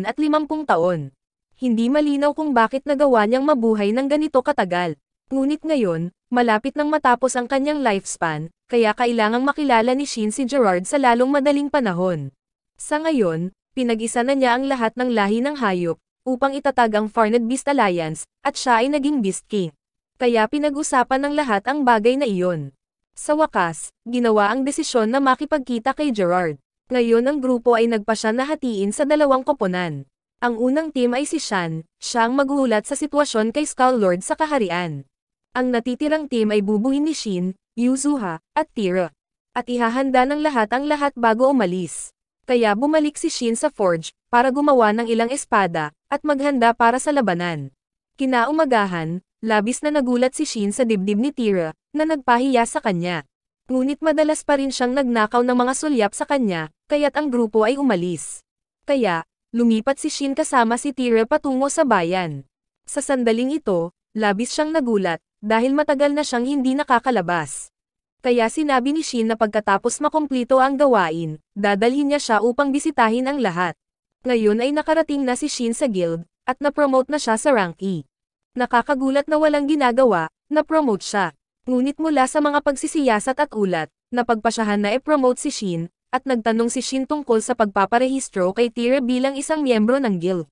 150 taon. Hindi malinaw kung bakit nagawa niyang mabuhay ng ganito katagal. Ngunit ngayon, malapit nang matapos ang kanyang lifespan, kaya kailangang makilala ni Shin si Gerard sa lalong madaling panahon. Sa ngayon, pinag-isa na niya ang lahat ng lahi ng hayop, upang itatag ang Farned Beast Alliance, at siya ay naging Beast King. Kaya pinag-usapan ng lahat ang bagay na iyon. Sa wakas, ginawa ang desisyon na makipagkita kay Gerard. Ngayon ang grupo ay nagpasya na hatiin sa dalawang koponan. Ang unang team ay si Shan, siyang maghuhulat sa sitwasyon kay Skull-Lord sa kaharian. Ang natitirang team ay bubuhin ni Shin, Yuzuha, at Tira. At ihahanda ng lahat ang lahat bago umalis. Kaya bumalik si Shin sa forge, para gumawa ng ilang espada, at maghanda para sa labanan. Kinaumagahan, labis na nagulat si Shin sa dibdib ni Tira, na nagpahiya sa kanya. Ngunit madalas pa rin siyang nagnakaw ng mga sulyap sa kanya, kaya't ang grupo ay umalis. Kaya, lumipat si Shin kasama si Tira patungo sa bayan. Sa sandaling ito, labis siyang nagulat, dahil matagal na siyang hindi nakakalabas. Kaya sinabi ni Shin na pagkatapos makumplito ang gawain, dadalhin niya siya upang bisitahin ang lahat. Ngayon ay nakarating na si Shin sa guild, at na-promote na siya sa rank E. Nakakagulat na walang ginagawa, na-promote siya. Ngunit mula sa mga pagsisiyasat at ulat, napagpasyahan na e-promote si Shin, at nagtanong si Shin tungkol sa pagpaparehistro kay Tira bilang isang miyembro ng guild.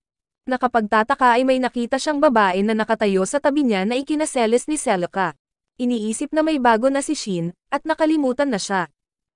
Nakapagtataka ay may nakita siyang babae na nakatayo sa tabi niya na ikinaseles ni Celica. Iniisip na may bago na si Shin, at nakalimutan na siya.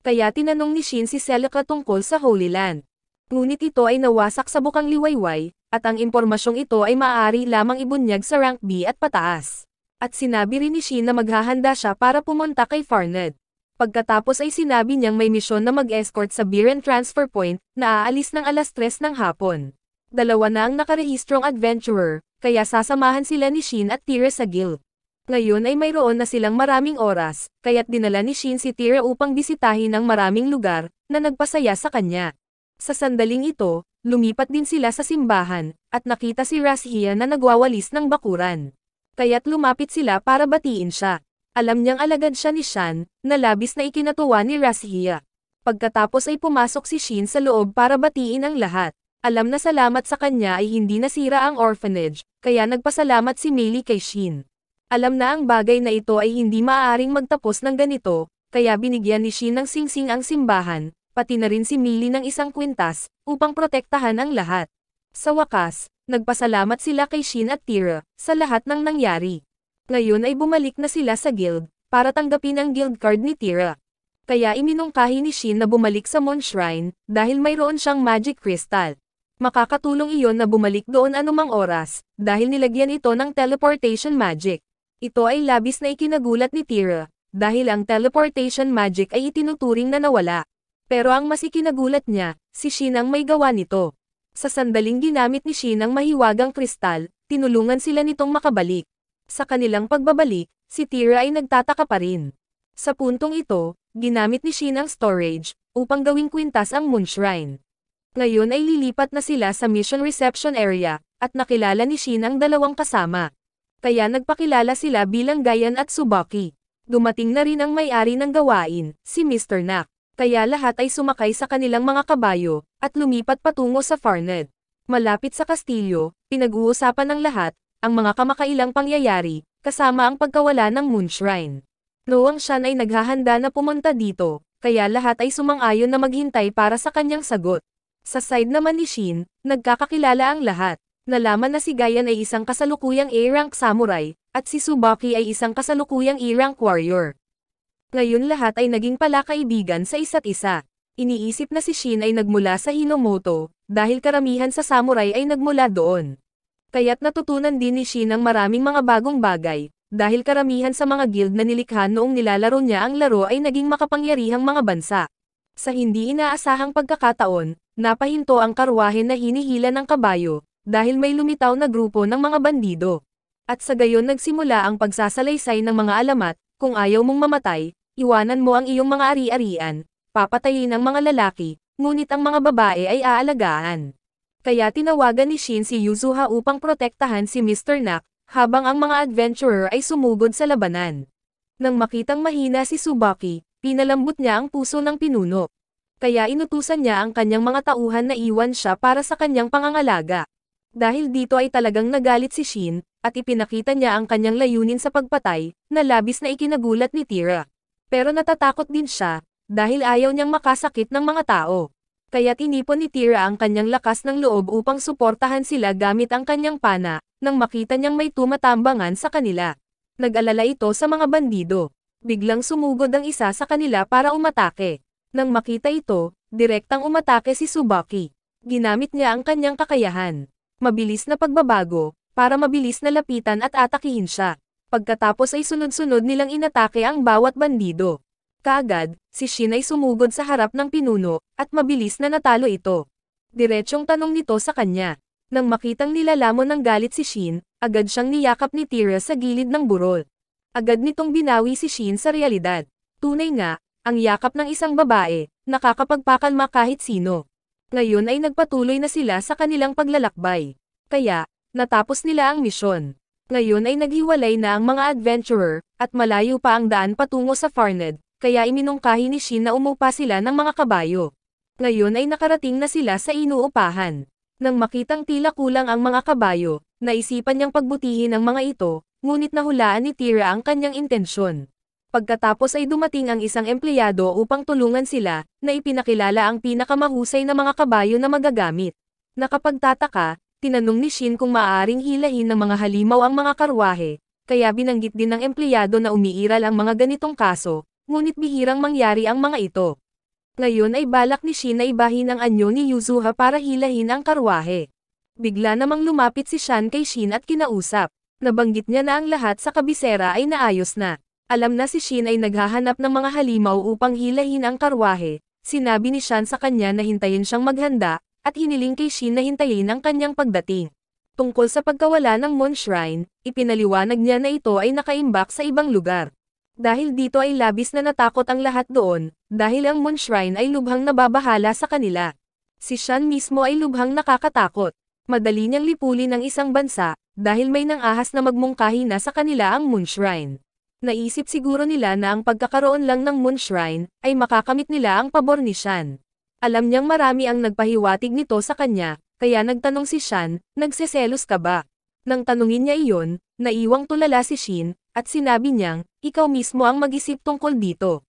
Kaya tinanong ni Shin si Celica tungkol sa Holy Land. Ngunit ito ay nawasak sa bukang liwayway, at ang impormasyong ito ay maaari lamang ibunyag sa rank B at pataas. At sinabi rin ni Shin na maghahanda siya para pumunta kay Farned. Pagkatapos ay sinabi niyang may misyon na mag-escort sa Biren Transfer Point, na aalis ng alas 3 ng hapon. Dalawa na ang nakarehistrong adventurer, kaya sasamahan sila ni Shin at Tira sa guild. Ngayon ay mayroon na silang maraming oras, kaya't dinala ni Shin si Tira upang bisitahin ang maraming lugar, na nagpasaya sa kanya. Sa sandaling ito, lumipat din sila sa simbahan, at nakita si Razhia na nagwawalis ng bakuran. Kaya't lumapit sila para batiin siya. Alam niyang alagad siya ni Shan, na labis na ikinatuwa ni Razhia. Pagkatapos ay pumasok si Shin sa loob para batiin ang lahat. Alam na salamat sa kanya ay hindi nasira ang orphanage, kaya nagpasalamat si Meili kay Shin. Alam na ang bagay na ito ay hindi maaaring magtapos ng ganito, kaya binigyan ni Shin ng singsing ang simbahan, pati na rin si Meili ng isang kwintas, upang protektahan ang lahat. Sa wakas, nagpasalamat sila kay Shin at Tira, sa lahat ng nangyari. Ngayon ay bumalik na sila sa guild, para tanggapin ang guild card ni Tira. Kaya iminungkahi ni Shin na bumalik sa Moon Shrine, dahil mayroon siyang magic crystal. Makakatulong iyon na bumalik doon anumang oras, dahil nilagyan ito ng teleportation magic. Ito ay labis na ikinagulat ni Tira, dahil ang teleportation magic ay itinuturing na nawala. Pero ang mas ikinagulat niya, si Shin ang may gawa nito. Sa sandaling ginamit ni Shin ang mahiwagang kristal, tinulungan sila nitong makabalik. Sa kanilang pagbabalik, si Tira ay nagtataka pa rin. Sa puntong ito, ginamit ni Shin ang storage, upang gawing kwintas ang Moon Shrine. Ngayon ay lilipat na sila sa mission reception area, at nakilala ni Shin ang dalawang kasama. Kaya nagpakilala sila bilang Gayan at Tsubaki. Dumating na rin ang may-ari ng gawain, si Mr. Nak. Kaya lahat ay sumakay sa kanilang mga kabayo, at lumipat patungo sa Farned. Malapit sa kastilyo, pinag-uusapan ng lahat, ang mga kamakailang pangyayari, kasama ang pagkawala ng Moon Shrine. Noong Shan ay naghahanda na pumunta dito, kaya lahat ay sumang-ayon na maghintay para sa kanyang sagot. Sa side naman ni Shin, nagkakakilala ang lahat. Nalaman na si Gayan ay isang kasalukuyang A-rank samurai, at si Tsubaki ay isang kasalukuyang E-rank warrior. Ngayon lahat ay naging palakaibigan sa isa't isa. Iniisip na si Shin ay nagmula sa Hinomoto, dahil karamihan sa samurai ay nagmula doon. Kaya't natutunan din ni Shin ang maraming mga bagong bagay, dahil karamihan sa mga guild na nilikha noong nilalaro niya ang laro ay naging makapangyarihang mga bansa. Sa hindi inaasahang pagkakataon, napahinto ang karwahe na hinihila ng kabayo, dahil may lumitaw na grupo ng mga bandido. At sa gayon nagsimula ang pagsasalaysay ng mga alamat, kung ayaw mong mamatay, iwanan mo ang iyong mga ari-arian, papatayin ang mga lalaki, ngunit ang mga babae ay aalagaan. Kaya tinawagan ni Shin si Yuzuha upang protektahan si Mr. Nak, habang ang mga adventurer ay sumugod sa labanan. Nang makitang mahina si Tsubaki, pinalambot niya ang puso ng pinuno. Kaya inutusan niya ang kanyang mga tauhan na iwan siya para sa kanyang pangangalaga. Dahil dito ay talagang nagalit si Shin, at ipinakita niya ang kanyang layunin sa pagpatay, na labis na ikinagulat ni Tira. Pero natatakot din siya, dahil ayaw niyang makasakit ng mga tao. Kaya tinipon ni Tira ang kanyang lakas ng loob upang suportahan sila gamit ang kanyang pana, nang makita niyang may tumatambangan sa kanila. Nag-alala ito sa mga bandido. Biglang sumugod ang isa sa kanila para umatake. Nang makita ito, direktang umatake si Tsubaki. Ginamit niya ang kanyang kakayahan. Mabilis na pagbabago, para mabilis na lapitan at atakihin siya. Pagkatapos ay sunod-sunod nilang inatake ang bawat bandido. Kaagad, si Shin ay sumugod sa harap ng pinuno, at mabilis na natalo ito. Diretsyong tanong nito sa kanya. Nang makitang nilalamon ng galit si Shin, agad siyang niyakap ni Tira sa gilid ng burol. Agad nitong binawi si Shin sa realidad. Tunay nga, ang yakap ng isang babae, nakakapagpakalma kahit sino. Ngayon ay nagpatuloy na sila sa kanilang paglalakbay. Kaya, natapos nila ang misyon. Ngayon ay naghiwalay na ang mga adventurer, at malayo pa ang daan patungo sa Farned, kaya iminungkahi ni Shin na umupa sila ng mga kabayo. Ngayon ay nakarating na sila sa inuupahan. Nang makitang tila kulang ang mga kabayo, naisipan niyang pagbutihin ang mga ito, ngunit nahulaan ni Tira ang kanyang intensyon. Pagkatapos ay dumating ang isang empleyado upang tulungan sila, na ipinakilala ang pinakamahusay na mga kabayo na magagamit. Nakapagtataka, tinanong ni Shin kung maaaring hilahin ng mga halimaw ang mga karwahe, kaya binanggit din ng empleyado na umiiral ang mga ganitong kaso, ngunit bihirang mangyari ang mga ito. Ngayon ay balak ni Shin na ibahin ang anyo ni Yuzuha para hilahin ang karwahe. Bigla namang lumapit si Shan kay Shin at kinausap. Nabanggit niya na ang lahat sa kabisera ay naayos na. Alam na si Shin ay naghahanap ng mga halimaw upang hilahin ang karwahe. Sinabi ni Shan sa kanya na hintayin siyang maghanda, at hiniling kay Shin na hintayin ang kanyang pagdating. Tungkol sa pagkawala ng Moon Shrine, ipinaliwanag niya na ito ay nakaimbak sa ibang lugar. Dahil dito ay labis na natakot ang lahat doon, dahil ang Moon Shrine ay lubhang nababahala sa kanila. Si Shan mismo ay lubhang nakakatakot. Madali niyang lipulin ang isang bansa, dahil may nang-ahas na magmungkahi na sa kanila ang Moon Shrine. Naisip siguro nila na ang pagkakaroon lang ng Moon Shrine, ay makakamit nila ang pabor ni Shan. Alam niyang marami ang nagpahiwatig nito sa kanya, kaya nagtanong si Shan, nagseselos ka ba? Nang tanungin niya iyon, naiwang tulala si Shin, at sinabi niyang, ikaw mismo ang mag-isip tungkol dito.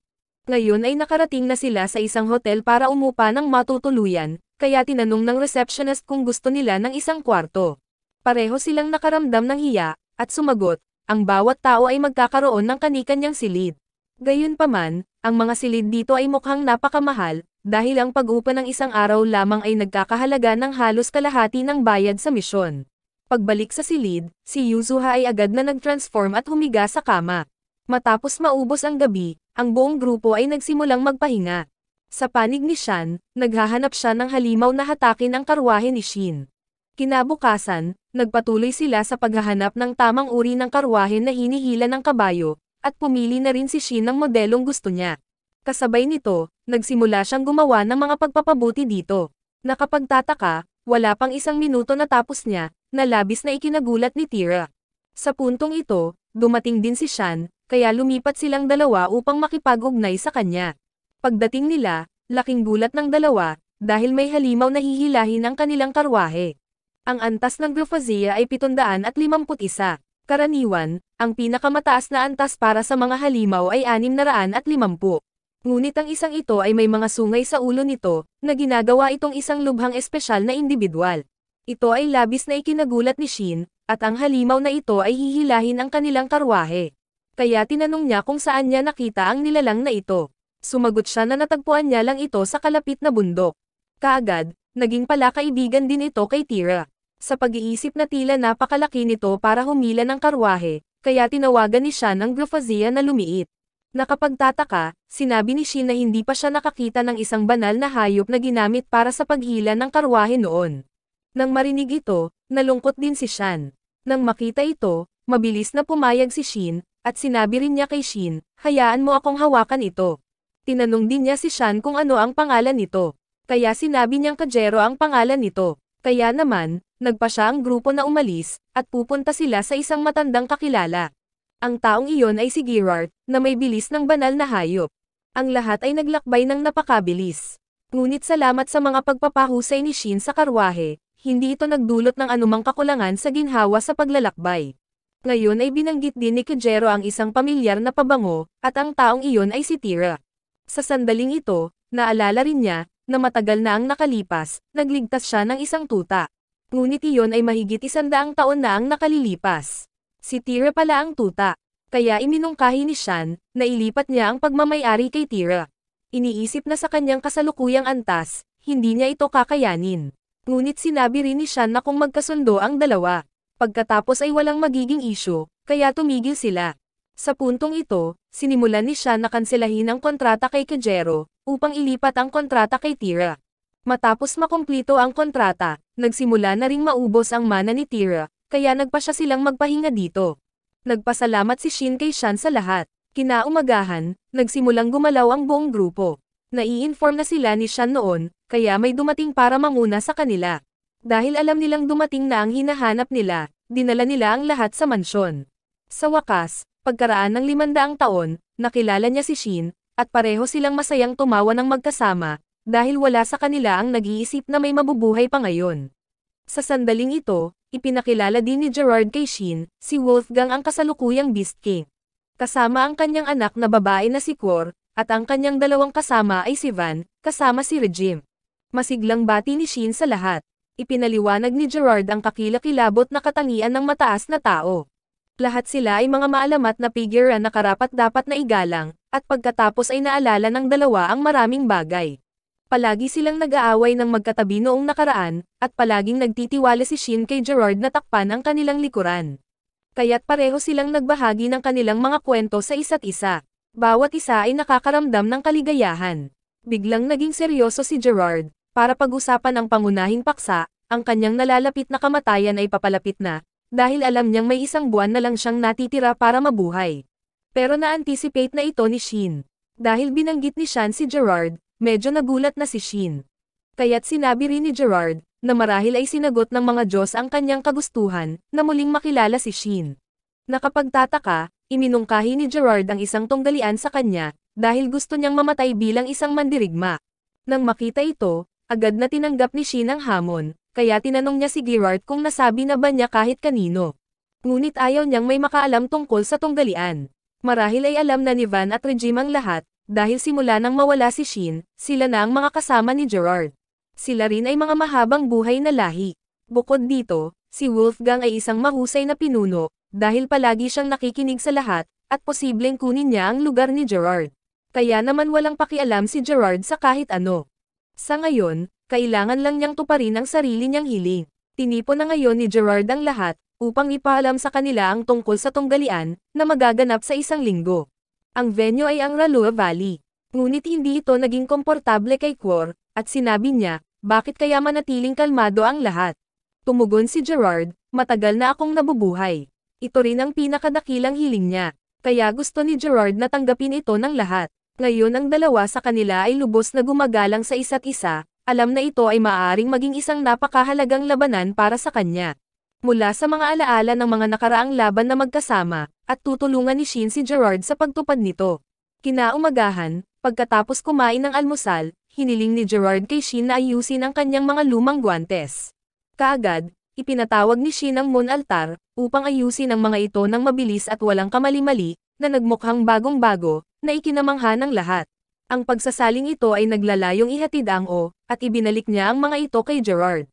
Ngayon ay nakarating na sila sa isang hotel para umupa ng matutuluyan, kaya tinanong ng receptionist kung gusto nila ng isang kwarto. Pareho silang nakaramdam ng hiya, at sumagot, ang bawat tao ay magkakaroon ng kani-kanyang silid. Gayunpaman, ang mga silid dito ay mukhang napakamahal, dahil ang pag-upa ng isang araw lamang ay nagkakahalaga ng halos kalahati ng bayad sa misyon. Pagbalik sa silid, si Yuzuha ay agad na nag-transform at humiga sa kama. Matapos maubos ang gabi, ang buong grupo ay nagsimulang magpahinga. Sa panig ni Shan, naghahanap siya ng halimaw na hatakin ang karwahe ni Shin. Kinabukasan, nagpatuloy sila sa paghahanap ng tamang uri ng karwahe na hinihila ng kabayo, at pumili na rin si Shin ng modelong gusto niya. Kasabay nito, nagsimula siyang gumawa ng mga pagpapabuti dito. Nakapagtataka, wala pang isang minuto na tapos niya, na labis na ikinagulat ni Tira. Sa puntong ito, dumating din si Shan, kaya lumipat silang dalawa upang makipag-ugnay sa kanya. Pagdating nila, laking gulat ng dalawa, dahil may halimaw na hihilahin ang kanilang karwahe. Ang antas ng Grufazia ay 751. Karaniwan, ang pinakamataas na antas para sa mga halimaw ay 650. Ngunit ang isang ito ay may mga sungay sa ulo nito, na ginagawa itong isang lubhang espesyal na individual. Ito ay labis na ikinagulat ni Shin, at ang halimaw na ito ay hihilahin ang kanilang karwahe. Kaya tinanong niya kung saan niya nakita ang nilalang na ito. Sumagot siya na natagpuan niya lang ito sa kalapit na bundok. Kaagad, naging palakaibigan din ito kay Tira. Sa pag-iisip na tila napakalaki nito para humila ng karwahe, kaya tinawagan ni Shan ang Grufazia na lumiit. Nakapagtataka, sinabi ni Shin na hindi pa siya nakakita ng isang banal na hayop na ginamit para sa paghila ng karwahe noon. Nang marinig ito, nalungkot din si Shan. Nang makita ito, mabilis na pumayag si Shin, at sinabi rin niya kay Shin, hayaan mo akong hawakan ito. Tinanong din niya si Shan kung ano ang pangalan nito. Kaya sinabi niyang Kajero ang pangalan nito. Kaya naman, nagpa siya ang grupo na umalis, at pupunta sila sa isang matandang kakilala. Ang taong iyon ay si Girard, na may bilis ng banal na hayop. Ang lahat ay naglakbay ng napakabilis. Ngunit salamat sa mga pagpapahusay ni Shin sa karwahe, hindi ito nagdulot ng anumang kakulangan sa ginhawa sa paglalakbay. Ngayon ay binanggit din ni Kajero ang isang pamilyar na pabango, at ang taong iyon ay si Tira. Sa sandaling ito, naalala rin niya, na matagal na ang nakalipas, nagligtas siya ng isang tuta. Ngunit iyon ay mahigit 100 taon na ang nakalilipas. Si Tira pala ang tuta. Kaya iminungkahi ni Shan, na ilipat niya ang pagmamayari kay Tira. Iniisip na sa kanyang kasalukuyang antas, hindi niya ito kakayanin. Ngunit sinabi rin ni Shan na kung magkasundo ang dalawa, pagkatapos ay walang magiging isyu, kaya tumigil sila. Sa puntong ito, sinimulan ni Shan na kanselahin ang kontrata kay Kajero, upang ilipat ang kontrata kay Tira. Matapos makumplito ang kontrata, nagsimula na ring maubos ang mana ni Tira, kaya nagpa siya silang magpahinga dito. Nagpasalamat si Shin kay Shan sa lahat. Kinaumagahan, nagsimulang gumalaw ang buong grupo. Nai-inform na sila ni Shan noon, kaya may dumating para manguna sa kanila. Dahil alam nilang dumating na ang hinahanap nila, dinala nila ang lahat sa mansyon. Sa wakas, pagkaraan ng 500 taon, nakilala niya si Shin, at pareho silang masayang tumawa ng magkasama, dahil wala sa kanila ang nag-iisip na may mabubuhay pa ngayon. Sa sandaling ito, ipinakilala din ni Gerard kay Shin, si Wolfgang ang kasalukuyang Beast King. Kasama ang kanyang anak na babae na si Quor, at ang kanyang dalawang kasama ay si Van, kasama si Regime. Masiglang bati ni Shin sa lahat. Ipinaliwanag ni Gerard ang kakilakilabot na katangian ng mataas na tao. Lahat sila ay mga maalamat na figure na karapat-dapat na igalang, at pagkatapos ay naalala ng dalawa ang maraming bagay. Palagi silang nag-aaway ng magkatabi noong nakaraan, at palaging nagtitiwala si Shin kay Gerard na takpan ang kanilang likuran. Kaya't pareho silang nagbahagi ng kanilang mga kwento sa isa't isa. Bawat isa ay nakakaramdam ng kaligayahan. Biglang naging seryoso si Gerard, para pag-usapan ang pangunahing paksa, ang kanyang nalalapit na kamatayan ay papalapit na, dahil alam niyang may 1 buwan na lang siyang natitira para mabuhay. Pero na-anticipate na ito ni Shin. Dahil binanggit ni Shan si Gerard, medyo nagulat na si Shin. Kaya't sinabi rin ni Gerard, na marahil ay sinagot ng mga Diyos ang kanyang kagustuhan, na muling makilala si Shin. Nakapagtataka, iminungkahi ni Gerard ang isang tunggalian sa kanya, dahil gusto niyang mamatay bilang isang mandirigma. Nang makita ito, agad na tinanggap ni Shin ang hamon, kaya tinanong niya si Gerard kung nasabi na ba niya kahit kanino. Ngunit ayaw niyang may makaalam tungkol sa tunggalian. Marahil ay alam na ni Van at Regime ang lahat, dahil simula nang mawala si Shin, sila na ang mga kasama ni Gerard. Sila rin ay mga mahabang buhay na lahi. Bukod dito, si Wolfgang ay isang mahusay na pinuno, dahil palagi siyang nakikinig sa lahat, at posibleng kunin niya ang lugar ni Gerard. Kaya naman walang pakialam si Gerard sa kahit ano. Sa ngayon, kailangan lang niyang tuparin ang sarili niyang hiling. Tinipon na ngayon ni Gerard ang lahat, upang ipaalam sa kanila ang tungkol sa tunggalian, na magaganap sa 1 linggo. Ang venue ay ang Ralua Valley. Ngunit hindi ito naging komportable kay Quor, at sinabi niya, bakit kaya manatiling kalmado ang lahat? Tumugon si Gerard, matagal na akong nabubuhay. Ito rin ang pinakadakilang hiling niya. Kaya gusto ni Gerard na tanggapin ito ng lahat. Ngayon ang dalawa sa kanila ay lubos na gumagalang sa isa't isa, alam na ito ay maaaring maging isang napakahalagang labanan para sa kanya. Mula sa mga alaala ng mga nakaraang laban na magkasama, at tutulungan ni Shin si Gerard sa pagtupad nito. Kinaumagahan, pagkatapos kumain ng almusal, hiniling ni Gerard kay Shin na ayusin ang kanyang mga lumang guwantes. Kaagad, ipinatawag ni Shin ang Moon Altar, upang ayusin ang mga ito ng mabilis at walang kamali-mali, na nagmukhang bagong-bago, na ikinamangha ng lahat. Ang pagsasaling ito ay naglalayong ihatid ang at ibinalik niya ang mga ito kay Gerard.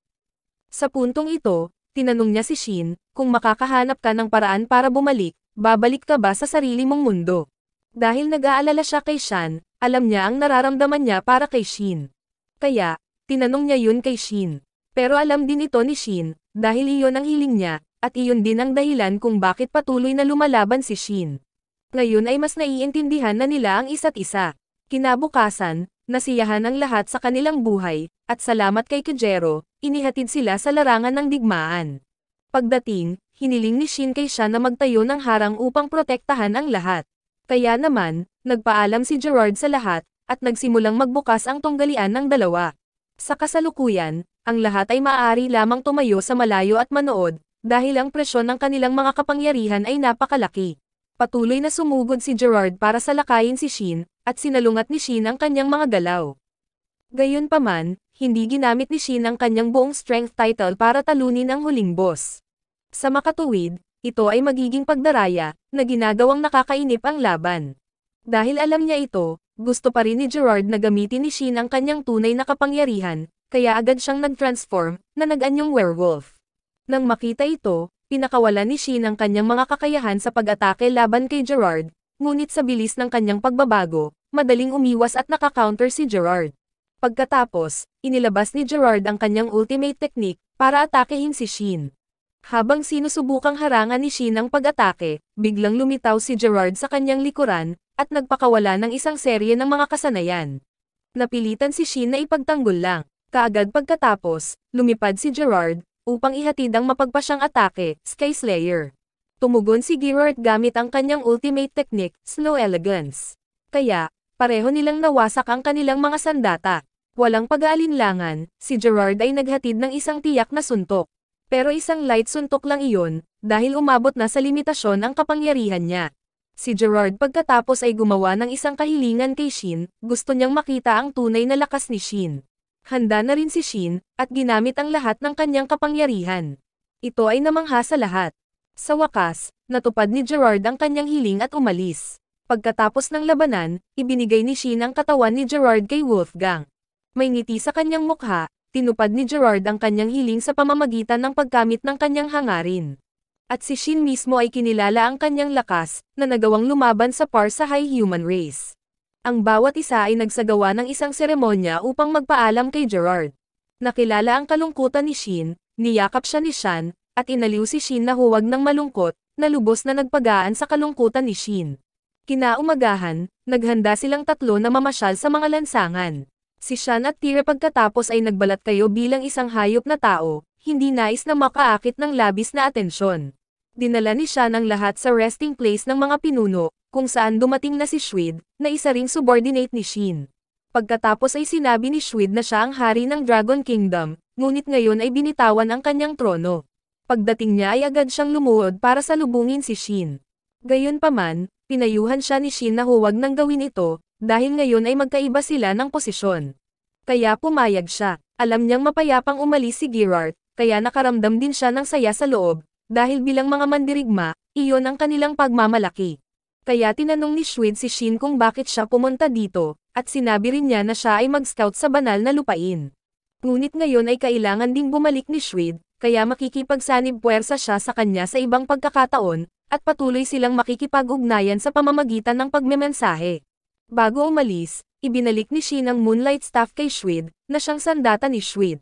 Sa puntong ito, tinanong niya si Shin, kung makakahanap ka ng paraan para bumalik, babalik ka ba sa sarili mong mundo? Dahil nag-aalala siya kay Shan, alam niya ang nararamdaman niya para kay Shin. Kaya, tinanong niya yun kay Shin. Pero alam din ito ni Shin, dahil iyon ang hiling niya, at iyon din ang dahilan kung bakit patuloy na lumalaban si Shin. Ngayon ay mas naiintindihan na nila ang isa't isa. Kinabukasan, nasiyahan ang lahat sa kanilang buhay, at salamat kay Kajero, inihatid sila sa larangan ng digmaan. Pagdating, hiniling ni Shin kay Shan na magtayo ng harang upang protektahan ang lahat. Kaya naman, nagpaalam si Gerard sa lahat, at nagsimulang magbukas ang tunggalian ng dalawa. Sa kasalukuyan, ang lahat ay maaari lamang tumayo sa malayo at manood, dahil ang presyon ng kanilang mga kapangyarihan ay napakalaki. Patuloy na sumugod si Gerard para salakayin si Shin, at sinalungat ni Shin ang kanyang mga galaw. Gayunpaman, hindi ginamit ni Shin ang kanyang buong strength title para talunin ang huling boss. Sa makatuwid, ito ay magiging pagdaraya, na ginagawang nakakainip ang laban. Dahil alam niya ito, gusto pa rin ni Gerard na gamitin ni Shin ang kanyang tunay na kapangyarihan, kaya agad siyang nag-transform, na nag-anyong werewolf. Nang makita ito, pinakawalan ni Shin ang kanyang mga kakayahan sa pag-atake laban kay Gerard, ngunit sa bilis ng kanyang pagbabago, madaling umiwas at naka-counter si Gerard. Pagkatapos, inilabas ni Gerard ang kanyang ultimate technique para atakehin si Shin. Habang sinusubukang harangan ni Shin ang pag-atake, biglang lumitaw si Gerard sa kanyang likuran, at nagpakawala ng isang serye ng mga kasanayan. Napilitan si Shin na ipagtanggol lang. Kaagad pagkatapos, lumipad si Gerard, upang ihatid ang mapagpasyang atake, Sky Slayer. Tumugon si Gerard gamit ang kanyang ultimate technique, Slow Elegance. Kaya, pareho nilang nawasak ang kanilang mga sandata. Walang pag-aalinlangan, si Gerard ay naghatid ng isang tiyak na suntok. Pero isang light suntok lang iyon, dahil umabot na sa limitasyon ang kapangyarihan niya. Si Gerard pagkatapos ay gumawa ng isang kahilingan kay Shin, gusto niyang makita ang tunay na lakas ni Shin. Handa na rin si Shin, at ginamit ang lahat ng kanyang kapangyarihan. Ito ay namangha sa lahat. Sa wakas, natupad ni Gerard ang kanyang hiling at umalis. Pagkatapos ng labanan, ibinigay ni Shin ang katawan ni Gerard kay Wolfgang. May ngiti sa kanyang mukha, tinupad ni Gerard ang kanyang hiling sa pamamagitan ng pagkamit ng kanyang hangarin. At si Shin mismo ay kinilala ang kanyang lakas, na nagawang lumaban sa par sa high human race. Ang bawat isa ay nagsagawa ng isang seremonya upang magpaalam kay Gerard. Nakilala ang kalungkutan ni Shin, niyakap siya ni Shan, at inaliw si Shin na huwag ng malungkot, na lubos na nagpagaan sa kalungkutan ni Shin. Kinaumagahan, naghanda silang tatlo na mamasyal sa mga lansangan. Si Shan at Tira pagkatapos ay nagbalat kayo bilang isang hayop na tao, hindi nais na makaakit ng labis na atensyon. Dinala ni Shan ang lahat sa resting place ng mga pinuno, kung saan dumating na si Schwid, na isa ring subordinate ni Shin. Pagkatapos ay sinabi ni Schwid na siya ang hari ng Dragon Kingdom, ngunit ngayon ay binitawan ang kanyang trono. Pagdating niya ay agad siyang lumuhod para salubungin si Shin. Gayunpaman, pinayuhan siya ni Shin na huwag nang gawin ito, dahil ngayon ay magkaiba sila ng posisyon. Kaya pumayag siya. Alam niyang mapayapang umalis si Gerard, kaya nakaramdam din siya ng saya sa loob, dahil bilang mga mandirigma, iyon ang kanilang pagmamalaki. Kaya tinanong ni Schwid si Shin kung bakit siya pumunta dito, at sinabi rin niya na siya ay mag-scout sa banal na lupain. Ngunit ngayon ay kailangan ding bumalik ni Schwid, kaya makikipagsanib puwersa siya sa kanya sa ibang pagkakataon, at patuloy silang makikipag-ugnayan sa pamamagitan ng pagmemensahe. Bago umalis, ibinalik ni Shin ang Moonlight Staff kay Schwid, na siyang sandata ni Schwid.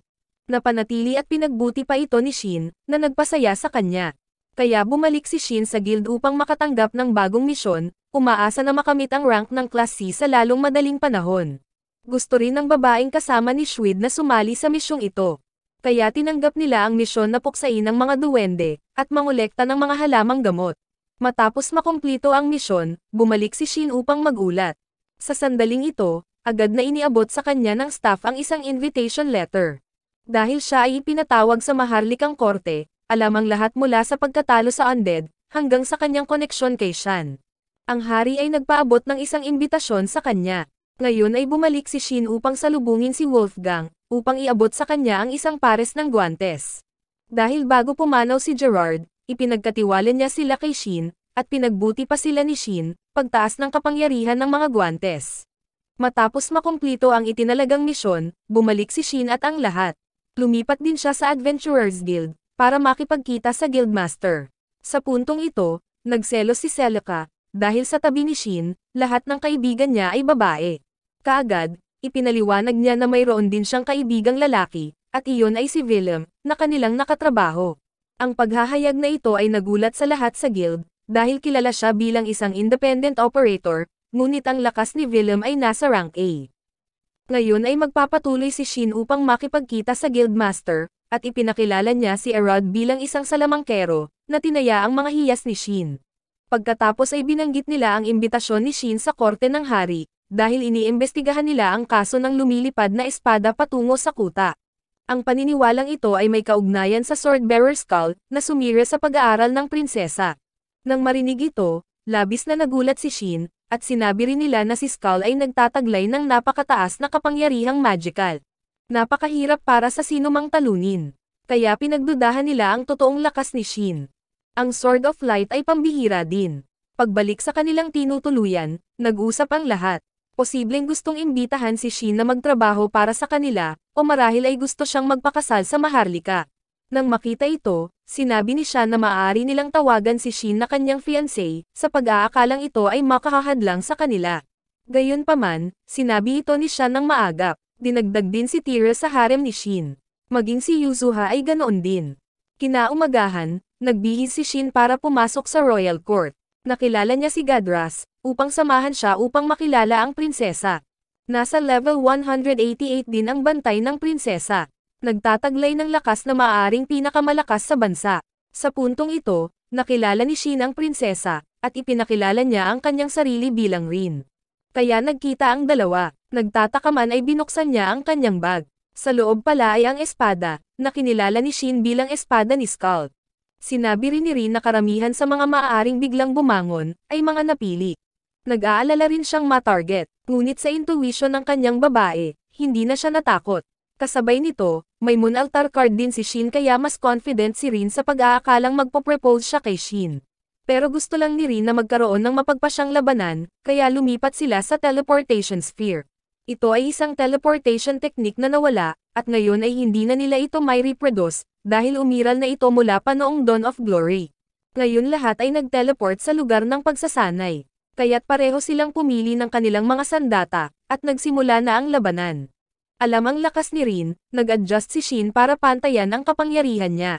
Napanatili at pinagbuti pa ito ni Shin, na nagpasaya sa kanya. Kaya bumalik si Shin sa guild upang makatanggap ng bagong misyon, umaasa na makamit ang rank ng Class C sa lalong madaling panahon. Gusto rin ng babaeng kasama ni Schwid na sumali sa misyong ito. Kaya tinanggap nila ang misyon na puksain ng mga duwende, at mangolekta ng mga halamang gamot. Matapos makumplito ang misyon, bumalik si Shin upang magulat. Sa sandaling ito, agad na iniabot sa kanya ng staff ang isang invitation letter. Dahil siya ay ipinatawag sa maharlikang korte, alam ang lahat mula sa pagkatalo sa undead, hanggang sa kanyang koneksyon kay Shan. Ang hari ay nagpaabot ng isang imbitasyon sa kanya. Ngayon ay bumalik si Shin upang salubungin si Wolfgang, upang iabot sa kanya ang isang pares ng guwantes. Dahil bago pumanaw si Gerard, ipinagkatiwala niya sila kay Shin, at pinagbuti pa sila ni Shin, pagtaas ng kapangyarihan ng mga guwantes. Matapos makumplito ang itinalagang misyon, bumalik si Shin at ang lahat. Lumipat din siya sa Adventurers Guild, para makipagkita sa Guildmaster. Sa puntong ito, nagselos si Celica, dahil sa tabi ni Shin, lahat ng kaibigan niya ay babae. Kaagad, ipinaliwanag niya na mayroon din siyang kaibigang lalaki, at iyon ay si Willem, na kanilang nakatrabaho. Ang paghahayag na ito ay nagulat sa lahat sa guild, dahil kilala siya bilang isang independent operator, ngunit ang lakas ni Willem ay nasa rank A. Ngayon ay magpapatuloy si Shin upang makipagkita sa Guildmaster, at ipinakilala niya si Arad bilang isang salamangkero, na tinaya ang mga hiyas ni Shin. Pagkatapos ay binanggit nila ang imbitasyon ni Shin sa korte ng hari, dahil iniimbestigahan nila ang kaso ng lumilipad na espada patungo sa kuta. Ang paniniwalang ito ay may kaugnayan sa Swordbearer Skull, na sumira sa pag-aaral ng prinsesa. Nang marinig ito, labis na nagulat si Shin, at sinabi rin nila na si Skull ay nagtataglay ng napakataas na kapangyarihang magical. Napakahirap para sa sinumang talunin. Kaya pinagdudahan nila ang totoong lakas ni Shin. Ang Sword of Light ay pambihira din. Pagbalik sa kanilang tinutuluyan, nag-usap ang lahat. Posibleng gustong imbitahan si Shin na magtrabaho para sa kanila, o marahil ay gusto siyang magpakasal sa Maharlika. Nang makita ito, sinabi ni Shan na maaari nilang tawagan si Shin na kanyang fiancé, sa pag-aakalang ito ay makakahadlang sa kanila. Gayunpaman, sinabi ito ni Shan ng maagap, dinagdag din si Tira sa harem ni Shin. Maging si Yuzuha ay ganoon din. Kinaumagahan, nagbihis si Shin para pumasok sa royal court. Nakilala niya si Gadras, upang samahan siya upang makilala ang prinsesa. Nasa level 188 din ang bantay ng prinsesa. Nagtataglay ng lakas na maaaring pinakamalakas sa bansa. Sa puntong ito, nakilala ni Shin ang prinsesa, at ipinakilala niya ang kanyang sarili bilang Rin. Kaya nagkita ang dalawa. Nagtataka man ay binuksan niya ang kanyang bag. Sa loob pala ay ang espada, na kinilala ni Shin bilang espada ni Skull. Sinabi rin ni Rin na karamihan sa mga maaaring biglang bumangon, ay mga napili. Nag-aalala rin siyang ma-target, ngunit sa intuition ng kanyang babae, hindi na siya natakot. Kasabay nito, may moon altar card din si Shin kaya mas confident si Rin sa pag-aakalang magpo-propose siya kay Shin. Pero gusto lang ni Rin na magkaroon ng mapagpasyang labanan, kaya lumipat sila sa teleportation sphere. Ito ay isang teleportation technique na nawala, at ngayon ay hindi na nila ito may reproduce, dahil umiral na ito mula pa noong Dawn of Glory. Ngayon lahat ay nag-teleport sa lugar ng pagsasanay. Kaya't pareho silang pumili ng kanilang mga sandata, at nagsimula na ang labanan. Alam ang lakas ni Rin, nag-adjust si Shin para pantayan ang kapangyarihan niya.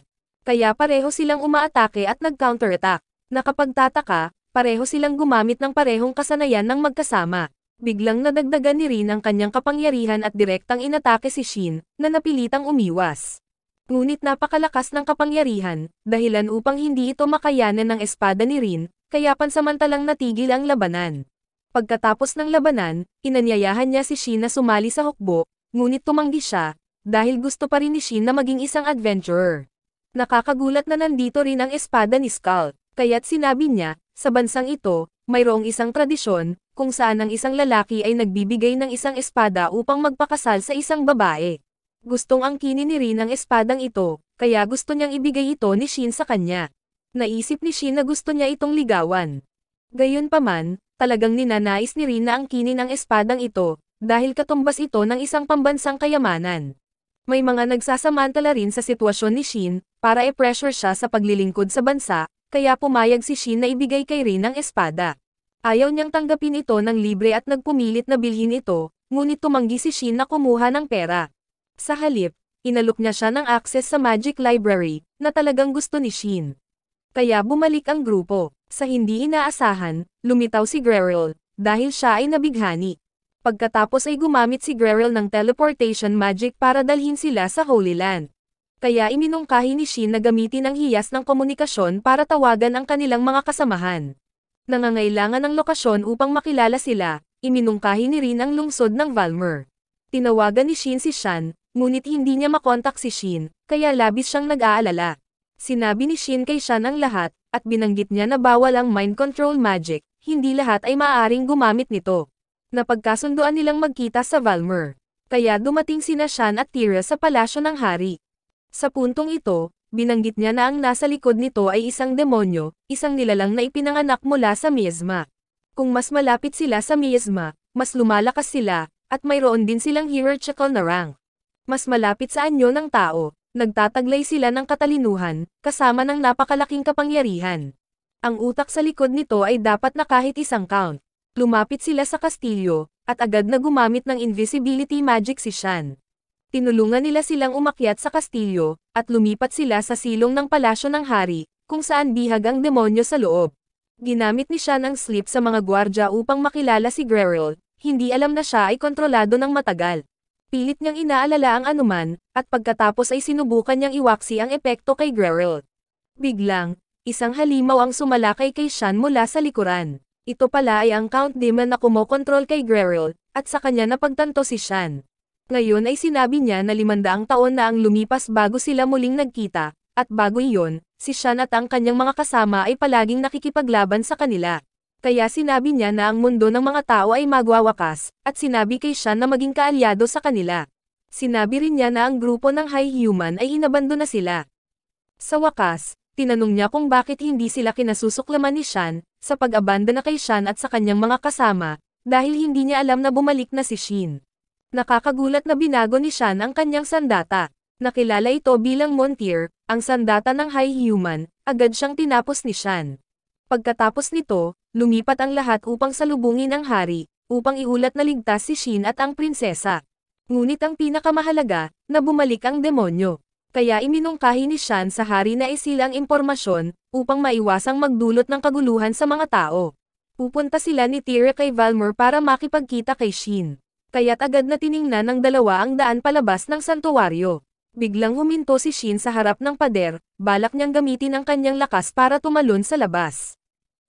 Kaya pareho silang umaatake at nag-counterattack. Nakapagtataka, pareho silang gumamit ng parehong kasanayan ng magkasama. Biglang nadagdagan ni Rin ang kanyang kapangyarihan at direktang inatake si Shin, na napilitang umiwas. Ngunit napakalakas ng kapangyarihan, dahilan upang hindi ito makayanan ng espada ni Rin, kaya pansamantalang natigil ang labanan. Pagkatapos ng labanan, inanyayahan niya si Shin na sumali sa hukbo, ngunit tumanggi siya, dahil gusto pa rin ni Shin na maging isang adventurer. Nakakagulat na nandito rin ang espada ni Skull, kaya't sinabi niya, sa bansang ito, mayroong isang tradisyon, kung saan ang isang lalaki ay nagbibigay ng isang espada upang magpakasal sa isang babae. Gustong angkinin ni Rin ang espadang ito, kaya gusto niyang ibigay ito ni Shin sa kanya. Naisip ni Shin na gusto niya itong ligawan. Gayunpaman, talagang ninanais ni Rin na angkinin ang espadang ito, dahil katumbas ito ng isang pambansang kayamanan. May mga nagsasamantala rin sa sitwasyon ni Shin, para i-pressure siya sa paglilingkod sa bansa, kaya pumayag si Shin na ibigay kay Rin ang espada. Ayaw niyang tanggapin ito ng libre at nagpumilit na bilhin ito, ngunit tumanggi si Shin na kumuha ng pera. Sa halip, inalok niya siya ng access sa Magic Library, na talagang gusto ni Shin. Kaya bumalik ang grupo. Sa hindi inaasahan, lumitaw si Greril, dahil siya ay nabighani. Pagkatapos ay gumamit si Greril ng teleportation magic para dalhin sila sa Holy Land. Kaya iminungkahi ni Shin na gamitin ang hiyas ng komunikasyon para tawagan ang kanilang mga kasamahan. Nangangailangan ng lokasyon upang makilala sila, iminungkahi ni Rin ang lungsod ng Valmer. Tinawagan ni Shin si Shan, ngunit hindi niya makontak si Shin, kaya labis siyang nag-aalala. Sinabi ni Shin kay Shan ang lahat, at binanggit niya na bawal ang mind control magic, hindi lahat ay maaaring gumamit nito. Napagkasunduan nilang magkita sa Valmer. Kaya dumating sina Shan at Tira sa palasyo ng hari. Sa puntong ito, binanggit niya na ang nasa likod nito ay isang demonyo, isang nilalang na ipinanganak mula sa miasma. Kung mas malapit sila sa miasma, mas lumalakas sila, at mayroon din silang hierarchical na rank. Mas malapit sa anyo ng tao, nagtataglay sila ng katalinuhan, kasama ng napakalaking kapangyarihan. Ang utak sa likod nito ay dapat na kahit isang count. Lumapit sila sa kastilyo, at agad na gumamit ng invisibility magic si Shan. Tinulungan nila silang umakyat sa kastilyo, at lumipat sila sa silong ng palasyo ng hari, kung saan bihag ang demonyo sa loob. Ginamit ni Shan ang sleep sa mga gwardya upang makilala si Greril, hindi alam na siya ay kontrolado ng matagal. Pilit niyang inaalala ang anuman, at pagkatapos ay sinubukan niyang iwaksi ang epekto kay Greril. Biglang, isang halimaw ang sumalakay kay Shan mula sa likuran. Ito pala ay ang Count Demon na kumokontrol kay Greril, at sa kanya napagtanto si Shan. Ngayon ay sinabi niya na 500 taon na ang lumipas bago sila muling nagkita, at bago iyon, si Shan at ang kanyang mga kasama ay palaging nakikipaglaban sa kanila. Kaya sinabi niya na ang mundo ng mga tao ay magwawakas, at sinabi kay Shan na maging kaalyado sa kanila. Sinabi rin niya na ang grupo ng High Human ay inabando na sila. Sa wakas, tinanong niya kung bakit hindi sila kinasusuklaman ni Shan, sa pag-abanda na kay Shan at sa kanyang mga kasama, dahil hindi niya alam na bumalik na si Shin. Nakakagulat na binago ni Shan ang kanyang sandata. Nakilala ito bilang Montier, ang sandata ng High Human, agad siyang tinapos ni Shan. Pagkatapos nito, lumipat ang lahat upang salubungin ang hari, upang iulat na ligtas si Shin at ang prinsesa. Ngunit ang pinakamahalaga, na bumalik ang demonyo. Kaya iminungkahi ni Shan sa hari na isil ang impormasyon, upang maiwasang magdulot ng kaguluhan sa mga tao. Pupunta sila ni Tyria kay Valmor para makipagkita kay Shin. Kaya't agad na tiningnan ng dalawa ang daan palabas ng santuwaryo. Biglang huminto si Shin sa harap ng pader, balak niyang gamitin ang kanyang lakas para tumalon sa labas.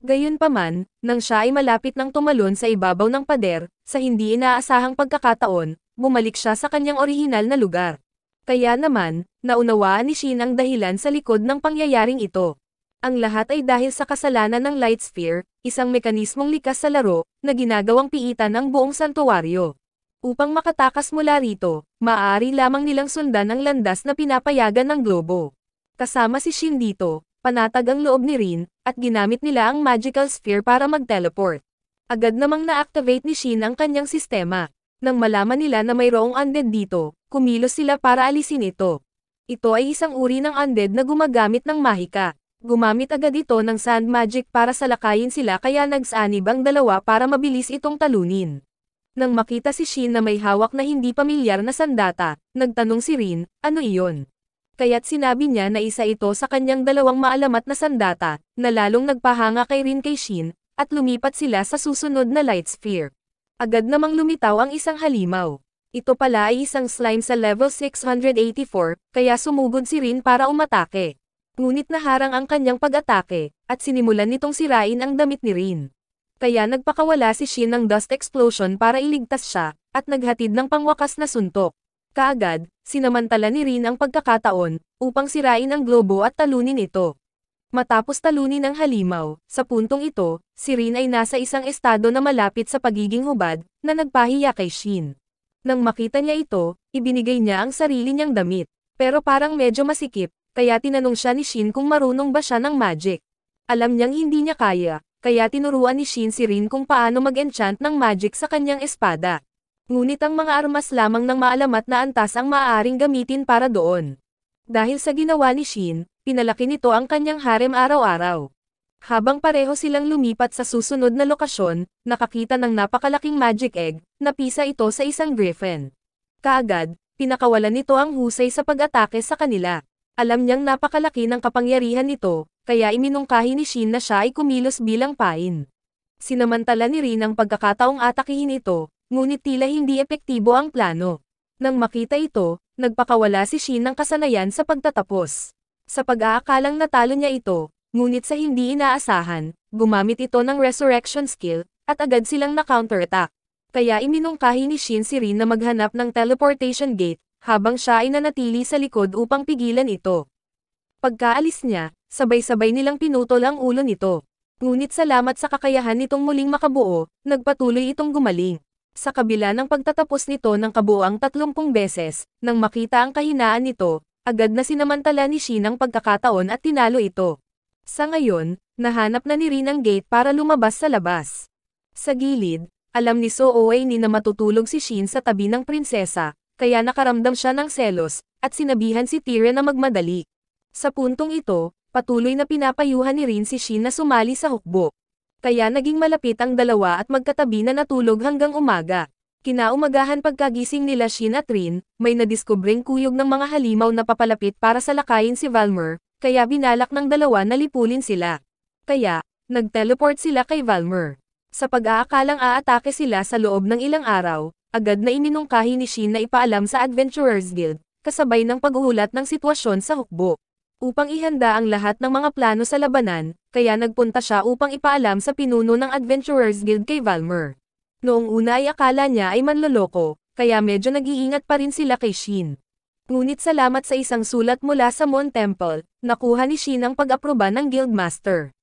Gayunpaman, nang siya ay malapit ng tumalon sa ibabaw ng pader, sa hindi inaasahang pagkakataon, bumalik siya sa kanyang orihinal na lugar. Kaya naman, naunawaan ni Shin ang dahilan sa likod ng pangyayaring ito. Ang lahat ay dahil sa kasalanan ng Light Sphere, isang mekanismong likas sa laro, na ginagawang piitan ang buong santuwaryo. Upang makatakas mula rito, maaari lamang nilang sundan ang landas na pinapayagan ng globo. Kasama si Shin dito, panatag ang loob ni Rin, at ginamit nila ang Magical Sphere para mag-teleport. Agad namang na-activate ni Shin ang kanyang sistema. Nang malaman nila na mayroong undead dito, kumilos sila para alisin ito. Ito ay isang uri ng undead na gumagamit ng mahika. Gumamit agad ito ng sand magic para salakayin sila kaya nagsanib ang dalawa para mabilis itong talunin. Nang makita si Shin na may hawak na hindi pamilyar na sandata, nagtanong si Rin, ano iyon? Kaya't sinabi niya na isa ito sa kanyang dalawang maalamat na sandata, na lalong nagpahanga kay Rin kay Shin, at lumipat sila sa susunod na Light Sphere. Agad namang lumitaw ang isang halimaw. Ito pala ay isang slime sa level 684, kaya sumugod si Rin para umatake. Ngunit naharang ang kanyang pag-atake, at sinimulan nitong sirain ang damit ni Rin. Kaya nagpakawala si Shin ng dust explosion para iligtas siya, at naghatid ng pangwakas na suntok. Kaagad, sinamantala ni Rin ang pagkakataon, upang sirain ang globo at talunin ito. Matapos talunin ang halimaw, sa puntong ito, si Rin ay nasa isang estado na malapit sa pagiging hubad, na nagpahiya kay Shin. Nang makita niya ito, ibinigay niya ang sarili niyang damit. Pero parang medyo masikip, kaya tinanong siya ni Shin kung marunong ba siya ng magic. Alam niyang hindi niya kaya, kaya tinuruan ni Shin si Rin kung paano mag-enchant ng magic sa kanyang espada. Ngunit ang mga armas lamang ng maalamat na antas ang maaaring gamitin para doon. Dahil sa ginawa ni Shin, pinalaki nito ang kanyang harem araw-araw. Habang pareho silang lumipat sa susunod na lokasyon, nakakita ng napakalaking magic egg, na pisa ito sa isang griffin. Kaagad, pinakawalan nito ang husay sa pag-atake sa kanila. Alam niyang napakalaki ng kapangyarihan nito, kaya iminungkahi ni Shin na siya ay kumilos bilang pain. Sinamantala ni Rin ang pagkakataong atakihin ito, ngunit tila hindi epektibo ang plano. Nang makita ito, nagpakawala si Shin ng kasanayan sa pagtatapos. Sa pag-aakalang natalo niya ito, ngunit sa hindi inaasahan, gumamit ito ng resurrection skill, at agad silang na-counterattack. Kaya iminungkahi ni Shin si Rin na maghanap ng teleportation gate, habang siya ay nanatili sa likod upang pigilan ito. Pagkaalis niya, sabay-sabay nilang pinutol ang ulo nito. Ngunit salamat sa kakayahan nitong muling makabuo, nagpatuloy itong gumaling. Sa kabila ng pagtatapos nito ng kabuoang 30 beses, nang makita ang kahinaan nito, agad na sinamantala ni Shin ang pagkakataon at tinalo ito. Sa ngayon, nahanap na ni Rin ang gate para lumabas sa labas. Sa gilid, alam ni Soo-Wei ni na matutulog si Shin sa tabi ng prinsesa, kaya nakaramdam siya ng selos, at sinabihan si Tyria na magmadali. Sa puntong ito, patuloy na pinapayuhan ni Rin si Shin na sumali sa hukbo. Kaya naging malapit ang dalawa at magkatabi na natulog hanggang umaga. Kinaumagahan pagkagising nila Shin at Rin, may nadiskubring kuyog ng mga halimaw na papalapit para salakayin si Valmor, kaya binalak ng dalawa na lipulin sila. Kaya, nag-teleport sila kay Valmor. Sa pag-aakalang aatake sila sa loob ng ilang araw, agad na iminungkahi ni Shin na ipaalam sa Adventurers Guild, kasabay ng pag-uulat ng sitwasyon sa hukbo. Upang ihanda ang lahat ng mga plano sa labanan, kaya nagpunta siya upang ipaalam sa pinuno ng Adventurers Guild kay Valmor. Noong una ay akala niya ay manloloko, kaya medyo nag-iingat pa rin sila kay Shin. Ngunit salamat sa isang sulat mula sa Moon Temple, nakuha ni Shin ang pag-aproba ng Guildmaster.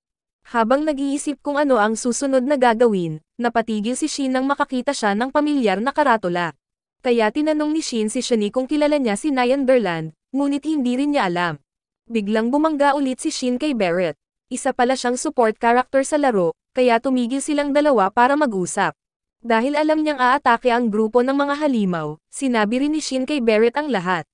Habang nag-iisip kung ano ang susunod na gagawin, napatigil si Shin nang makakita siya ng pamilyar na karatula. Kaya tinanong ni Shin si Shani kung kilala niya si Nyanderland, ngunit hindi rin niya alam. Biglang bumangga ulit si Shin kay Barrett. Isa pala siyang support character sa laro, kaya tumigil silang dalawa para mag-usap. Dahil alam niyang aatake ang grupo ng mga halimaw, sinabi rin ni Shin kay Barrett ang lahat.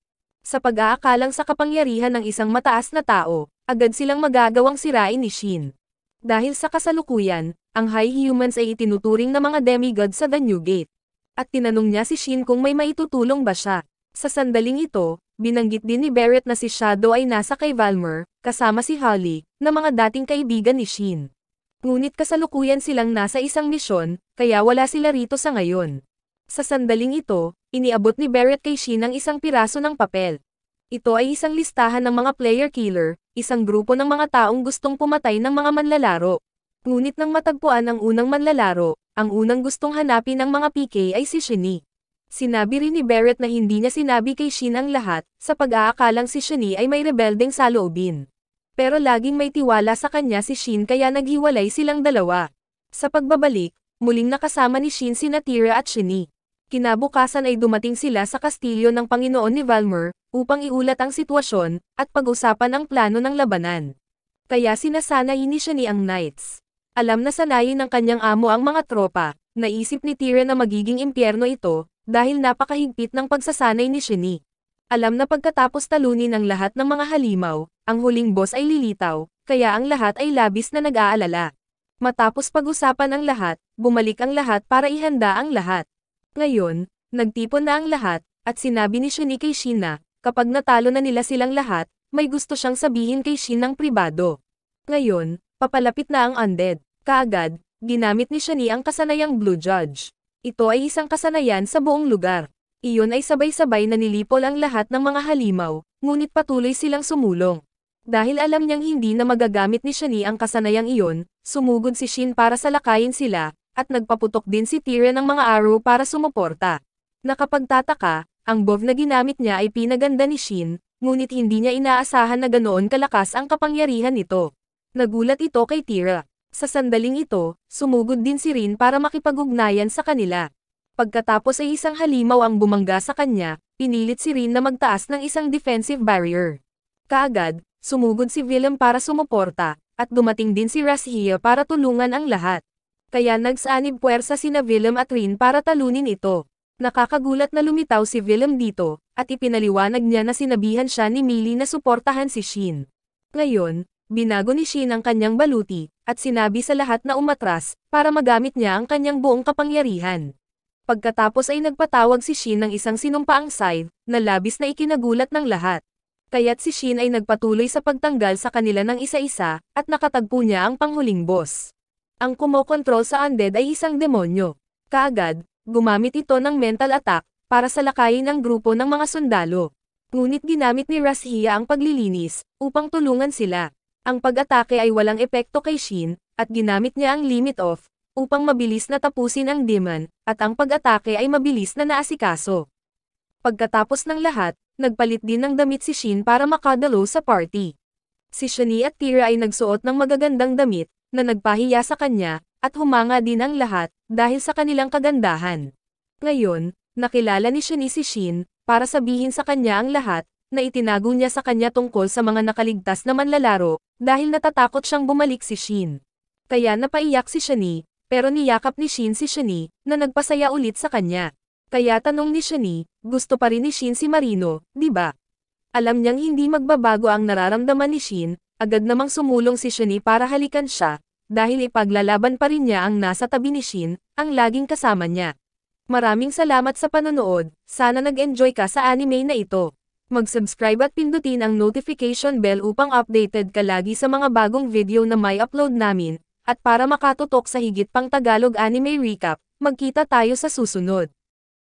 Sa pag-aakalang sa kapangyarihan ng isang mataas na tao, agad silang magagawang sirain ni Shin. Dahil sa kasalukuyan, ang High Humans ay itinuturing na mga demigod sa The New Gate. At tinanong niya si Shin kung may maitutulong ba siya. Sa sandaling ito, binanggit din ni Barrett na si Shadow ay nasa kay Valmer, kasama si Holly, na mga dating kaibigan ni Shin. Ngunit kasalukuyan silang nasa isang misyon, kaya wala sila rito sa ngayon. Sa sandaling ito, iniabot ni Barrett kay Shin ang isang piraso ng papel. Ito ay isang listahan ng mga player killer, isang grupo ng mga taong gustong pumatay ng mga manlalaro. Ngunit nang matagpuan ang unang manlalaro, ang unang gustong hanapin ng mga PK ay si Shini. Sinabi rin ni Barrett na hindi niya sinabi kay Shin ang lahat, sa pag-aakalang si Shini ay may rebeldeng saloobin. Pero laging may tiwala sa kanya si Shin kaya naghiwalay silang dalawa. Sa pagbabalik, muling nakasama ni Shin sina Tira at Shini. Kinabukasan ay dumating sila sa kastilyo ng Panginoon ni Valmer, upang iulat ang sitwasyon, at pag-usapan ang plano ng labanan. Kaya sinasanay ni Shini ang Knights. Alam na sanayin ng kanyang amo ang mga tropa, naisip ni Tira na magiging impyerno ito, dahil napakahigpit ng pagsasanay ni Shini. Alam na pagkatapos talunin ang lahat ng mga halimaw, ang huling boss ay lilitaw, kaya ang lahat ay labis na nag-aalala. Matapos pag-usapan ang lahat, bumalik ang lahat para ihanda ang lahat. Ngayon, nagtipon na ang lahat, at sinabi ni Shini kay Shin na, kapag natalo na nila silang lahat, may gusto siyang sabihin kay Shin ng pribado. Ngayon, papalapit na ang undead. Kaagad, ginamit ni Shini ang kasanayang Blue Judge. Ito ay isang kasanayan sa buong lugar. Iyon ay sabay-sabay na nilipol ang lahat ng mga halimaw, ngunit patuloy silang sumulong. Dahil alam niyang hindi na magagamit ni Shini ang kasanayang iyon, sumugod si Shin para salakayin sila, at nagpaputok din si Tira ng mga arrow para sumuporta. Nakapagtataka, ang bow na ginamit niya ay pinaganda ni Shin, ngunit hindi niya inaasahan na ganoon kalakas ang kapangyarihan nito. Nagulat ito kay Tira. Sa sandaling ito, sumugod din si Rin para makipag-ugnayan sa kanila. Pagkatapos ay isang halimaw ang bumangga sa kanya, pinilit si Rin na magtaas ng isang defensive barrier. Kaagad, sumugod si Willem para sumuporta, at dumating din si Rashia para tulungan ang lahat. Kaya nagsanib puwersa sina Willem at Rin para talunin ito. Nakakagulat na lumitaw si Willem dito, at ipinaliwanag niya na sinabihan siya ni Millie na suportahan si Shin. Ngayon, binago ni Shin ang kanyang baluti, at sinabi sa lahat na umatras, para magamit niya ang kanyang buong kapangyarihan. Pagkatapos ay nagpatawag si Shin ng isang sinumpaang scythe, na labis na ikinagulat ng lahat. Kaya't si Shin ay nagpatuloy sa pagtanggal sa kanila ng isa-isa, at nakatagpo niya ang panghuling boss. Ang kumokontrol sa undead ay isang demonyo. Kaagad, gumamit ito ng mental attack, para salakayin ang grupo ng mga sundalo. Ngunit ginamit ni Rashia ang paglilinis, upang tulungan sila. Ang pag-atake ay walang epekto kay Shin, at ginamit niya ang limit off, upang mabilis na tapusin ang demon, at ang pag-atake ay mabilis na naasikaso. Pagkatapos ng lahat, nagpalit din ng damit si Shin para makadalo sa party. Si Shani at Tira ay nagsuot ng magagandang damit, na nagpahiya sa kanya, at humanga din ang lahat, dahil sa kanilang kagandahan. Ngayon, nakilala ni Shani si Shin, para sabihin sa kanya ang lahat, na itinago niya sa kanya tungkol sa mga nakaligtas na manlalaro, dahil natatakot siyang bumalik si Shin. Kaya napaiyak si Shani, pero niyakap ni Shin si Shani, na nagpasaya ulit sa kanya. Kaya tanong ni Shani, gusto pa rin ni Shin si Marino, di ba? Alam niyang hindi magbabago ang nararamdaman ni Shin, agad namang sumulong si Shani para halikan siya, dahil ipaglalaban pa rin niya ang nasa tabi ni Shin, ang laging kasama niya. Maraming salamat sa panonood, sana nag-enjoy ka sa anime na ito. Mag-subscribe at pindutin ang notification bell upang updated ka lagi sa mga bagong video na may upload namin, at para makatutok sa higit pang Tagalog anime recap, magkita tayo sa susunod.